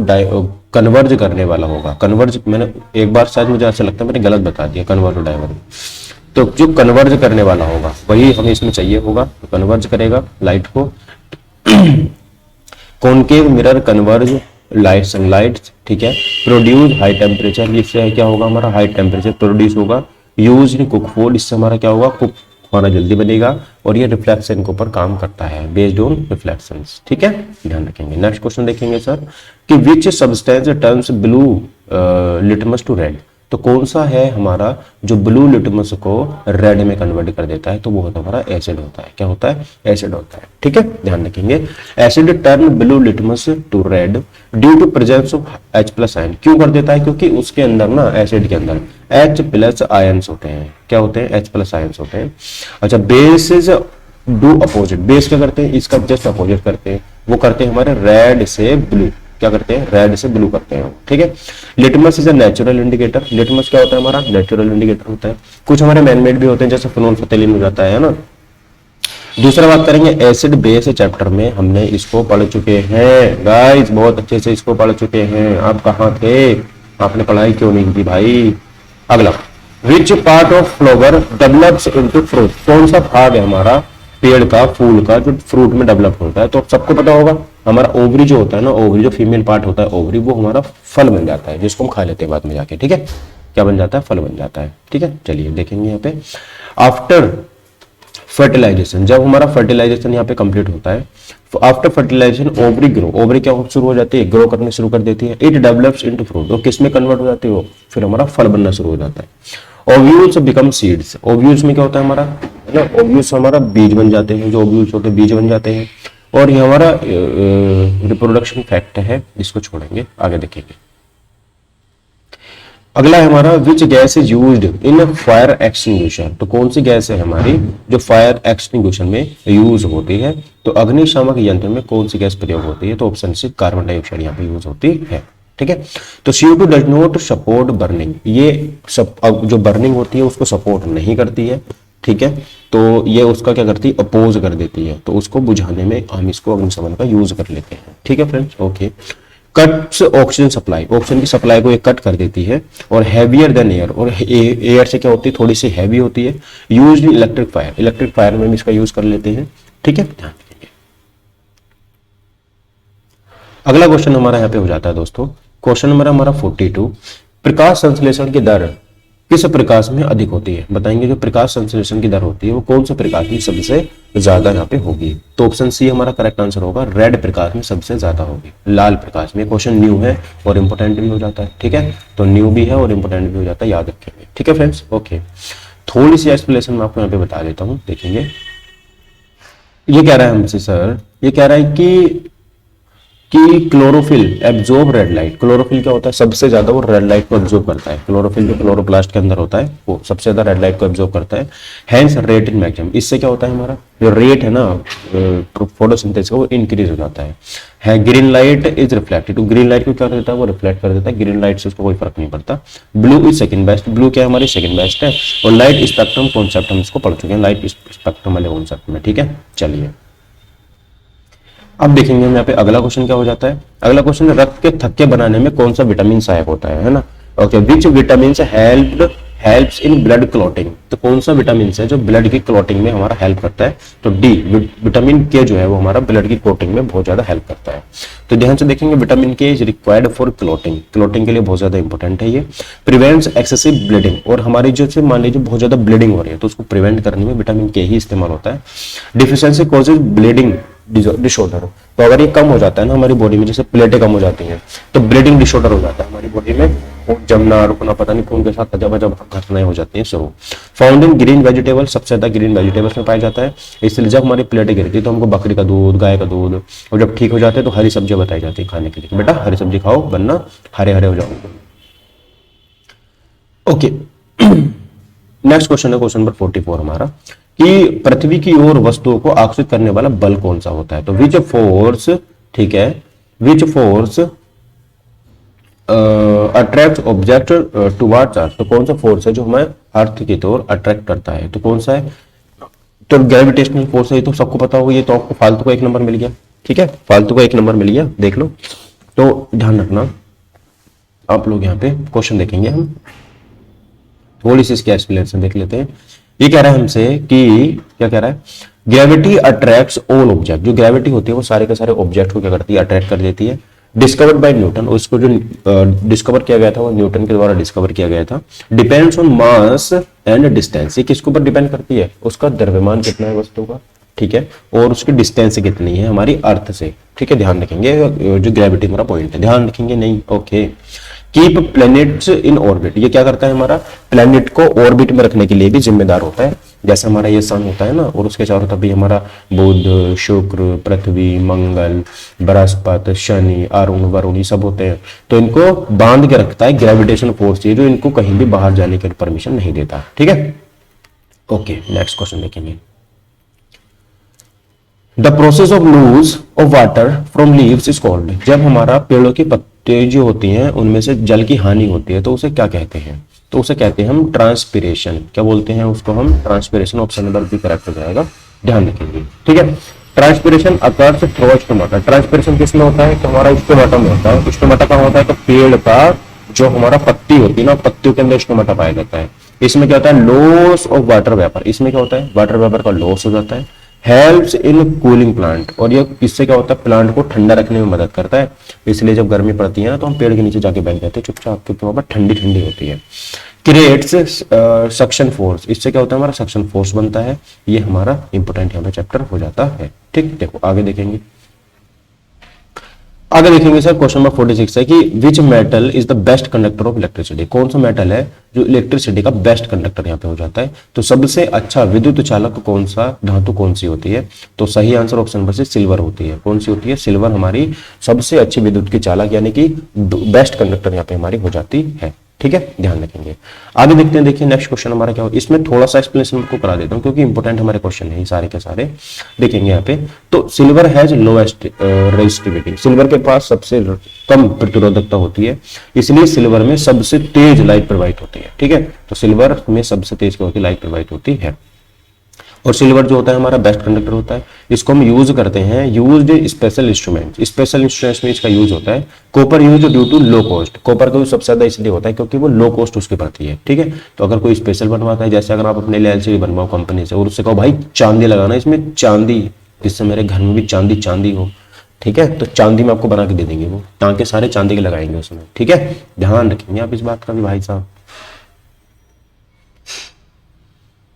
कन्वर्ज करने वाला होगा, कन्वर्ज, मैंने एक बार शायद मुझे ऐसा लगता है मैंने गलत बता दिया, कन्वर्ज और डाइवर्ज। तो जो कन्वर्ज करने वाला होगा वही हमें इसमें चाहिए होगा, तो कन्वर्ज करेगा लाइट को। Concave mirror converge light sunlight, ठीक है। प्रोड्यूस हाई टेम्परेचर, इससे क्या होगा? हमारा हाई टेम्परेचर प्रोड्यूस होगा। यूज इन कुक फूड, इससे हमारा क्या होगा? कुक खाना जल्दी बनेगा। और ये रिफ्लेक्शन के ऊपर काम करता है, बेस्ड ऑन रिफ्लेक्शंस, ठीक है, ध्यान रखेंगे। नेक्स्ट क्वेश्चन देखेंगे सर कि which substance turns blue litmus to red, तो कौन सा है हमारा जो ब्लू लिटमस को रेड में कन्वर्ट कर देता है? तो वो होता है हमारा एसिड होता है। क्या होता है? एसिड होता है, ठीक है, ध्यान रखेंगे। Acid turn blue litmus to red due to presence of H+ ion, क्यों कर देता है? क्योंकि उसके अंदर ना, एसिड के अंदर H+ आयन्स होते हैं। क्या होते हैं? H+ आयन्स होते हैं। अच्छा, बेसिस डू अपोजिट, बेस क्या करते हैं? इसका जस्ट अपोजिट करते हैं, वो करते हैं हमारे रेड से ब्लू, क्या करते हैं? रेड से ब्लू करते हैं, ठीक है। Litmus is a natural indicator, litmus क्या होता है? हमारा नेचुरल इंडिकेटर होता है। कुछ हमारे मैनमेड भी होते हैं, जैसे फिनोल फथेलिन हो जाता है ना, दूसरा बात करेंगे एसिड बेस चैप्टर में, हमने इसको पढ़ चुके हैं गाइस, बहुत अच्छे से इसको पढ़ चुके हैं। आप कहाँ थे, आपने पढ़ाई क्यों नहीं की भाई। अगला, which part of flower develops into fruit, कौन सा भाग है हमारा पेड़ का, फूल का, जो फ्रूट में डेवलप होता है। तो सबको पता होगा हमारा ओवरी जो होता है ना, ओवरी जो फीमेल पार्ट होता है ओवरी, वो हमारा फल बन जाता है, जिसको हम खा लेते हैं बाद में जाके, ठीक है। क्या बन जाता है, फल बन जाता है, ठीक है। चलिए देखेंगे यहाँ पे, आफ्टर फर्टिलाइजेशन, जब हमारा फर्टिलाइजेशन यहाँ पे कंप्लीट होता है, after fertilisation ovary grow, ovary क्या शुरू हो जाती है, ग्रो करने शुरू कर देती है। इट डेवलप्स इनटू फ्रूट, वो किस में कन्वर्ट हो जाती है, वो फिर हमारा फल बनना शुरू हो जाता है। ओव्यूल्स बिकम सीड्स, ओव्यूल्स में क्या होता है हमारा, है ना, ओव्यूल्स हमारा बीज बन जाते हैं, जो ओव्यूल्स होते हैं बीज बन जाते हैं। और ये हमारा रिप्रोडक्शन फैक्ट है, इसको छोड़ेंगे, आगे देखेंगे। अगला है हमारा, which gas is used in fire extinguisher, तो कौन सी गैस है हमारी जो फायर एक्सटिंग्विशर में यूज होती है। तो अग्निशामक यंत्र में कौन सी गैस प्रयोग होती है, तो ऑप्शन सी कार्बन डाइऑक्साइड यहाँ पे यूज होती है, ठीक है। तो CO2 does not support burning, ये जो बर्निंग होती है उसको सपोर्ट नहीं करती है, ठीक है। तो ये उसका क्या करती है, अपोज कर देती है, तो उसको बुझाने में हम इसको अग्निशमन का यूज कर लेते हैं, ठीक है friends, okay. Cuts oxygen supply, oxygen की सप्लाई को ये कट कर देती है। और हैवियर देन एयर, और एयर से क्या होती है, थोड़ी सी हैवी होती है। Used electric fire, electric fire में भी इसका यूज कर लेते हैं, ठीक है, ध्यान रखिए। अगला क्वेश्चन हमारा यहाँ पे हो जाता है दोस्तों, क्वेश्चन नंबर हमारा 42, प्रकाश संश्लेषण की दर किस प्रकाश में अधिक होती है, बताएंगे। जो प्रकाश संश्लेषण की दर होती है वो कौन सा प्रकाश में सबसे ज्यादा यहाँ पे होगी, तो ऑप्शन सी हमारा करेक्ट आंसर होगा, रेड प्रकाश में सबसे ज्यादा होगी, लाल प्रकाश में। क्वेश्चन न्यू है और इंपोर्टेंट भी हो जाता है, ठीक है, तो न्यू भी है और इंपोर्टेंट भी हो जाता है, याद रखेंगे, ठीक है फ्रेंड्स, ओके। थोड़ी सी एक्सप्लेनेशन मैं आपको यहाँ पे बता देता हूँ, देखेंगे। ये कह रहा है हमसे सर, ये कह रहा है कि chlorophyll absorb red light, chlorophyll क्या होता है, सबसे ज्यादा वो रेड लाइट को एब्जॉर्ब करता है। क्लोरोफिल जो क्लोरोप्लास्ट के अंदर होता है वो सबसे ज्यादा रेड लाइट को एब्जॉर्ब करता है। हैंस रेट इन मैक्सिमम, इससे क्या होता है हमारा जो रेट है ना फोटोसिंथेसिस का, वो इंक्रीज हो जाता है। ग्रीन लाइट इज रिफ्लेक्टेड, तो ग्रीन लाइट को क्या कर देता है, वो रिफ्लेक्ट कर देता है, ग्रीन लाइट से उसको कोई फर्क नहीं पड़ता। Blue is second best, blue क्या हमारी सेकंड बेस्ट है। और लाइट स्पेक्ट्रम कॉन्सेप्ट हम इसको पढ़ चुके हैं, लाइट स्पेक्ट्रम वाले कॉन्सेप्ट में, ठीक है। चलिए अब देखेंगे हम यहाँ पे अगला क्वेश्चन क्या हो जाता है। अगला क्वेश्चन, रक्त के थक्के बनाने में कौन सा विटामिन सहायक होता है ना। Okay, which vitamin helps in blood clotting, तो कौन सा विटामिन है जो ब्लड की क्लॉटिंग में हमारा हेल्प करता है, तो डी विटामिन के जो है वो हमारा ब्लड की क्लॉटिंग में बहुत ज्यादा हेल्प करता है। तो ध्यान से देखेंगे, विटामिन के is required for clotting, clotting के लिए बहुत ज्यादा इंपॉर्टेंट है ये। प्रिवेंट्स एक्सेसिव ब्लीडिंग, और हमारी जो से मान लीजिए बहुत ज्यादा ब्लीडिंग हो रही है तो उसको प्रिवेंट करने में विटामिन के ही इस्तेमाल होता है। डिफिशियंसी कॉजेज ब्लीडिंग डिसऑर्डर, तो अगर ये कम हो जाता है ना हमारी बॉडी में, जैसे प्लेटें कम हो जाती हैं तो ब्लीडिंग डिसऑर्डर हो जाता है हमारी बॉडी में, वो जमना रुकना पता नहीं खून के साथ जब घटनाएं हो जाती हैं शुरू। फाउंड इन ग्रीन वेजिटेबल, सबसे ज्यादा ग्रीन वेजिटेबल्स में पाया जाता है, इसलिए जब हमारी प्लेटें गिरती है तो हमको बकरी का दूध, गाय का दूध, और जब ठीक हो जाते हैं तो हरी सब्जियां बताई जाती है खाने के लिए, बेटा हरी सब्जी खाओ वरना हरे हरे हो जाओगे। ओके, नेक्स्ट क्वेश्चन है क्वेश्चन नंबर 44 हमारा, कि पृथ्वी की ओर वस्तुओं को आकर्षित करने वाला बल कौन सा होता है। तो विच फोर्स, ठीक है, which force attract object towards अर्थ, तो कौन सा फोर्स है जो हमें अर्थ की ओर अट्रैक्ट करता है, तो कौन सा है, तो ग्रेविटेशनल फोर्स है, ये तो सबको पता होगा, ये तो आपको फालतू का एक नंबर मिल गया, ठीक है, फालतू का एक नंबर मिल गया, देख लो। तो ध्यान रखना आप लोग, यहाँ पे क्वेश्चन देखेंगे हम, थोड़ी सी इसकी एक्सप्लेनेशन देख लेते हैं। ये कह रहा है हमसे कि क्या कह रहा है, ग्रेविटी अट्रैक्ट्स ऑल ऑब्जेक्ट, जो ग्रेविटी होती है वो सारे के सारे ऑब्जेक्ट को क्या करती है, अट्रैक्ट कर देती है। डिस्कवर्ड बाय न्यूटन, उसको जो डिस्कवर किया गया था वो न्यूटन के द्वारा डिस्कवर किया गया था। Depends on mass and distance, ये किसके ऊपर डिपेंड करती है, उसका द्रव्यमान कितना है वस्तु का, ठीक है, और उसकी डिस्टेंस कितनी है हमारी अर्थ से, ठीक है, ध्यान रखेंगे, जो ग्रेविटी हमारा पॉइंट है, ध्यान रखेंगे नहीं, okay. Keep planets in orbit, ये क्या करता है, हमारा प्लैनेट को ऑर्बिट में रखने के लिए भी जिम्मेदार होता है, जैसे हमारा ये सन होता है ना, और उसके चारों तरफ भी हमारा बुध, शुक्र, पृथ्वी, मंगल, बृहस्पति, शनि, अरुण, वरुण, ये सब होते हैं, तो इनको बांध के रखता है ग्रेविटेशन फोर्स, ये जो इनको कहीं भी बाहर जाने की परमिशन नहीं देता, ठीक है। ओके, नेक्स्ट क्वेश्चन देखेंगे। The process of loss of water from leaves is called, जब हमारा पेड़ों की पत्ते जो होती हैं उनमें से जल की हानि होती है तो उसे क्या कहते हैं, तो उसे कहते हैं हम ट्रांसपिरेशन, क्या बोलते हैं उसको हम, transpiration, option number B correct हो जाएगा, ध्यान रखेंगे, ठीक है। Transpiration occurs through stomata. Transpiration किस में होता है? तो हमारा स्टोमाटा में होता है। स्टोमाटा कहाँ होता है? तो पेड़ का जो हमारा पत्ती होती है ना, पत्तियों के अंदर स्टोमाटा पाया जाता है। इसमें क्या होता है? Loss of water vapour. इसमें क्या होता है? वाटर वेपर का लॉस हो जाता है। हेल्प्स इन कूलिंग प्लांट, और ये इससे क्या होता है? प्लांट को ठंडा रखने में मदद करता है। इसलिए जब गर्मी पड़ती है ना, तो हम पेड़ के नीचे जाके बैठ जाते हैं चुपचाप, क्योंकि वहां पर ठंडी ठंडी होती है। Creates suction force. इससे क्या होता है? हमारा सक्शन फोर्स बनता है। ये हमारा इंपोर्टेंट यहाँ पे चैप्टर हो जाता है। ठीक, देखो आगे देखेंगे। आगे देखेंगे सर, क्वेश्चन नंबर 46 है कि which metal is the best conductor of electricity. कौन सा मेटल है जो इलेक्ट्रिसिटी का बेस्ट कंडक्टर यहाँ पे हो जाता है? तो सबसे अच्छा विद्युत चालक कौन सा धातु कौन सी होती है? तो सही आंसर ऑप्शन नंबर से सिल्वर होती है। कौन सी होती है? सिल्वर हमारी सबसे अच्छी विद्युत की चालक यानी कि बेस्ट कंडक्टर यहाँ पे हमारी हो जाती है। ठीक है, ध्यान रखेंगे। आगे देखते हैं, देखिए नेक्स्ट क्वेश्चन हमारा क्या हो। इसमें थोड़ा सा एक्सप्लेनेशन को करा देता हूं क्योंकि इंपॉर्टेंट हमारे क्वेश्चन है ये सारे के सारे। देखेंगे यहाँ पे, तो silver has lowest resistivity. Silver के पास सबसे कम प्रतिरोधकता होती है, इसलिए सिल्वर में सबसे तेज लाइट प्रवाहित होती है। ठीक है, तो सिल्वर में सबसे तेज क्या होती है? लाइट प्रवाहित होती है। और सिल्वर जो होता है हमारा बेस्ट कंडक्टर होता है। इसको हम यूज करते हैं used special instrument. Special instruments में इसका यूज होता है। Copper use due to low cost. Copper का यूज सबसे ज्यादा इसलिए होता है क्योंकि वो लो कॉस्ट उसकी पड़ती है। ठीक है, तो अगर कोई स्पेशल बनवाता है, जैसे अगर आप अपने लिए एलसीडी बनवाओ कंपनी से और उससे कहो भाई चांदी लगाना इसमें, चांदी, जिससे मेरे घर में भी चांदी चांदी हो, ठीक है, तो चांदी में आपको बना के दे देंगे, वो टांके सारे चांदी के लगाएंगे उसमें। ठीक है, ध्यान रखेंगे आप इस बात का भी भाई साहब।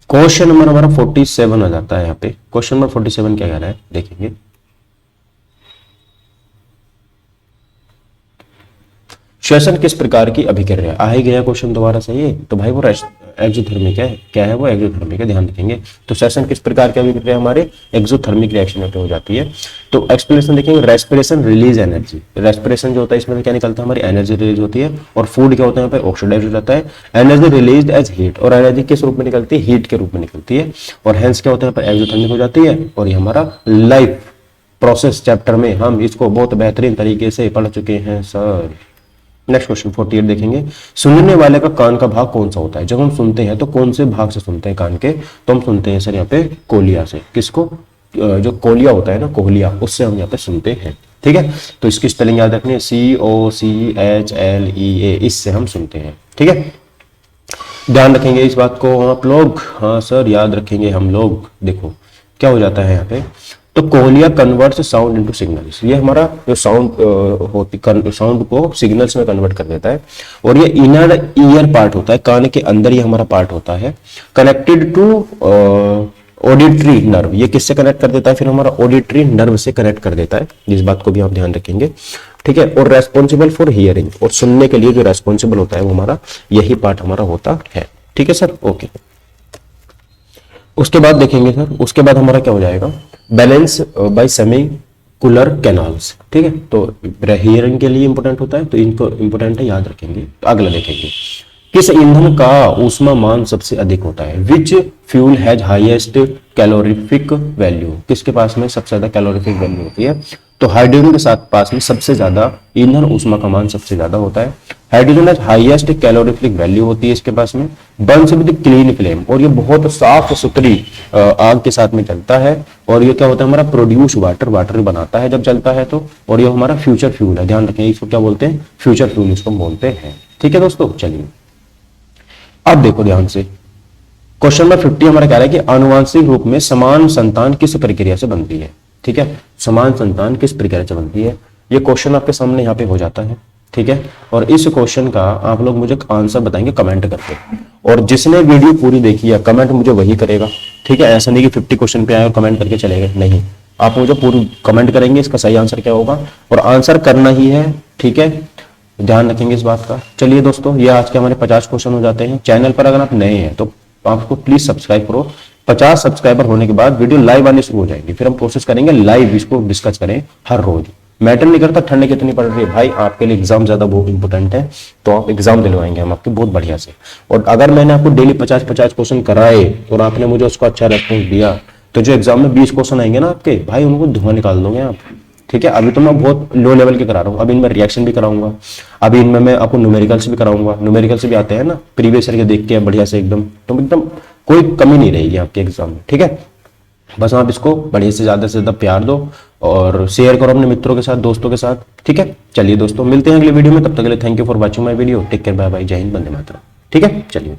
क्वेश्चन नंबर हमारा 47 आ जाता है यहाँ पे। क्वेश्चन नंबर 47 क्या कह रहा है, देखेंगे। श्वसन किस प्रकार की अभिक्रिया? आ ही गया क्वेश्चन दोबारा से ये, तो भाई वो एक्सोथर्मिक है। क्या है वो? एक्सोथर्मिक है, ध्यान रखेंगे। तो श्वसन किस प्रकार की अभिक्रिया? हमारे एक्सोथर्मिक रिएक्शन में हो जाती है। तो एक्सप्लेनेशन देखेंगे, रेस्पिरेशन रिलीज एनर्जी। रेस्पिरेशन जो होता है इसमें क्या निकलता है? हमारी एनर्जी रिलीज होती है। और फूड क्या होता है? यहाँ पे ऑक्सीडाइज हो जाता है। एनर्जी रिलीज एज हीट, और एनर्जी किस रूप में निकलती है? हीट के रूप में निकलती है। और हेंस क्या होता है? यहाँ पे एक्सोथर्मिक हो जाती है। और ये हमारा लाइफ प्रोसेस चैप्टर में हम इसको बहुत बेहतरीन तरीके से पढ़ चुके हैं सर। नेक्स्ट क्वेश्चन 48 देखेंगे। सुनने वाले का कान का भाग कौन सा होता है? जब हम सुनते हैं तो कौन से भाग से सुनते हैं कान के? तो हम सुनते हैं सर यहाँ पे कोलिया से। किसको? जो कोलिया होता है ना, कोहलिया, उससे हम यहाँ पे सुनते हैं। ठीक है, तो इसकी स्पेलिंग याद रखनी है, COCHLEA, इससे हम सुनते हैं। ठीक है, ध्यान रखेंगे इस बात को आप लोग। हाँ सर, याद रखेंगे हम लोग। देखो क्या हो जाता है यहाँ पे, तो कोहलिया कन्वर्ट्स साउंड इनटू सिग्नल्स। ये हमारा जो साउंड होती साउंड को सिग्नल्स में कन्वर्ट कर देता है। और ये इनर ईयर पार्ट होता है, कान के अंदर ये हमारा पार्ट होता है, कनेक्टेड टू ऑडिटरी नर्व। ये किससे कनेक्ट कर देता है? फिर हमारा ऑडिटरी नर्व से कनेक्ट कर देता है। इस बात को भी आप ध्यान रखेंगे। ठीक है, और रेस्पॉन्सिबल फॉर हियरिंग, और सुनने के लिए जो रेस्पॉन्सिबल होता है वो हमारा यही पार्ट हमारा होता है। ठीक है सर, ओके। उसके बाद देखेंगे सर, उसके बाद हमारा क्या हो जाएगा? Balance by semicircular canals. ठीक है, तो हियरिंग के लिए इंपॉर्टेंट होता है, तो इनको इंपॉर्टेंट है, याद रखेंगे। तो अगला देखेंगे, किस ईंधन का ऊष्मा मान सबसे अधिक होता है? Which fuel has highest calorific value. किसके पास में सबसे ज्यादा कैलोरीफिक वैल्यू होती है? तो हाइड्रोजन के साथ पास में सबसे ज्यादा ईंधन ऊष्मा का मान सबसे ज्यादा होता है। Hydrogen has highest calorific value होती है इसके पास में। बर्न्स विद क्लीन फ्लेम, और ये बहुत साफ सुथरी आग के साथ में चलता है। और ये क्या होता है? हमारा प्रोड्यूस वाटर, वाटर बनाता है जब चलता है तो। और ये हमारा फ्यूचर फ्यूल है, ध्यान रखें, इसको क्या बोलते हैं? फ्यूचर फ्यूल इसको बोलते हैं। ठीक है दोस्तों, चलिए अब देखो ध्यान से। क्वेश्चन नंबर 50 हमारा कह रहा है कि आनुवांशिक रूप में समान संतान किस प्रक्रिया से बनती है? ठीक है, समान संतान किस प्रक्रिया से बनती है? ये क्वेश्चन आपके सामने यहाँ पे हो जाता है। ठीक है, और इस क्वेश्चन का आप लोग मुझे आंसर बताएंगे कमेंट करके, और जिसने वीडियो पूरी देखी है कमेंट मुझे वही करेगा। ठीक है, ऐसा नहीं कि 50 क्वेश्चन पे आए और कमेंट करके चले गए, नहीं, आप मुझे पूरी कमेंट करेंगे इसका सही आंसर क्या होगा, और आंसर करना ही है। ठीक है, ध्यान रखेंगे इस बात का। चलिए दोस्तों, ये आज के हमारे 50 क्वेश्चन हो जाते हैं। चैनल पर अगर आप नए हैं तो आपको प्लीज सब्सक्राइब करो। 50 सब्सक्राइबर होने के बाद वीडियो लाइव आनी शुरू हो जाएंगी, फिर हम कोशिश करेंगे लाइव इसको डिस्कस करें हर रोज। मैटर नहीं करता ठंड कितनी पड़ रही है भाई, आपके लिए एग्जाम ज्यादा बहुत इंपॉर्टेंट है, तो आप एग्जाम दिलवाएंगे हम आपके बहुत बढ़िया से। और अगर मैंने आपको डेली 50-50 क्वेश्चन कराए और आपने मुझे उसको अच्छा रेस्पॉन्स दिया, तो जो एग्जाम में 20 क्वेश्चन आएंगे ना आपके, भाई उनको धुआं निकाल दोगे आप। ठीक है, अभी तो मैं बहुत लो लेवल के करा रहा हूँ, अभी इनमें रिएक्शन भी कराऊंगा, अभी इनमें मैं आपको न्यूमेरिकल्स भी कराऊंगा। न्यूमेरिकल्स भी आते हैं ना प्रीवियस ईयर के देख के बढ़िया से एकदम, तो एकदम कोई कमी नहीं रहेगी आपके एग्जाम में। ठीक है, बस आप इसको बढ़िया से ज़्यादा प्यार दो और शेयर करो अपने मित्रों के साथ, दोस्तों के साथ। ठीक है, चलिए दोस्तों मिलते हैं अगले वीडियो में, तब तक के लिए thank you for watching my video. Take care, bye bye, जय हिंद, वंदे मातरम। ठीक है, चलिए।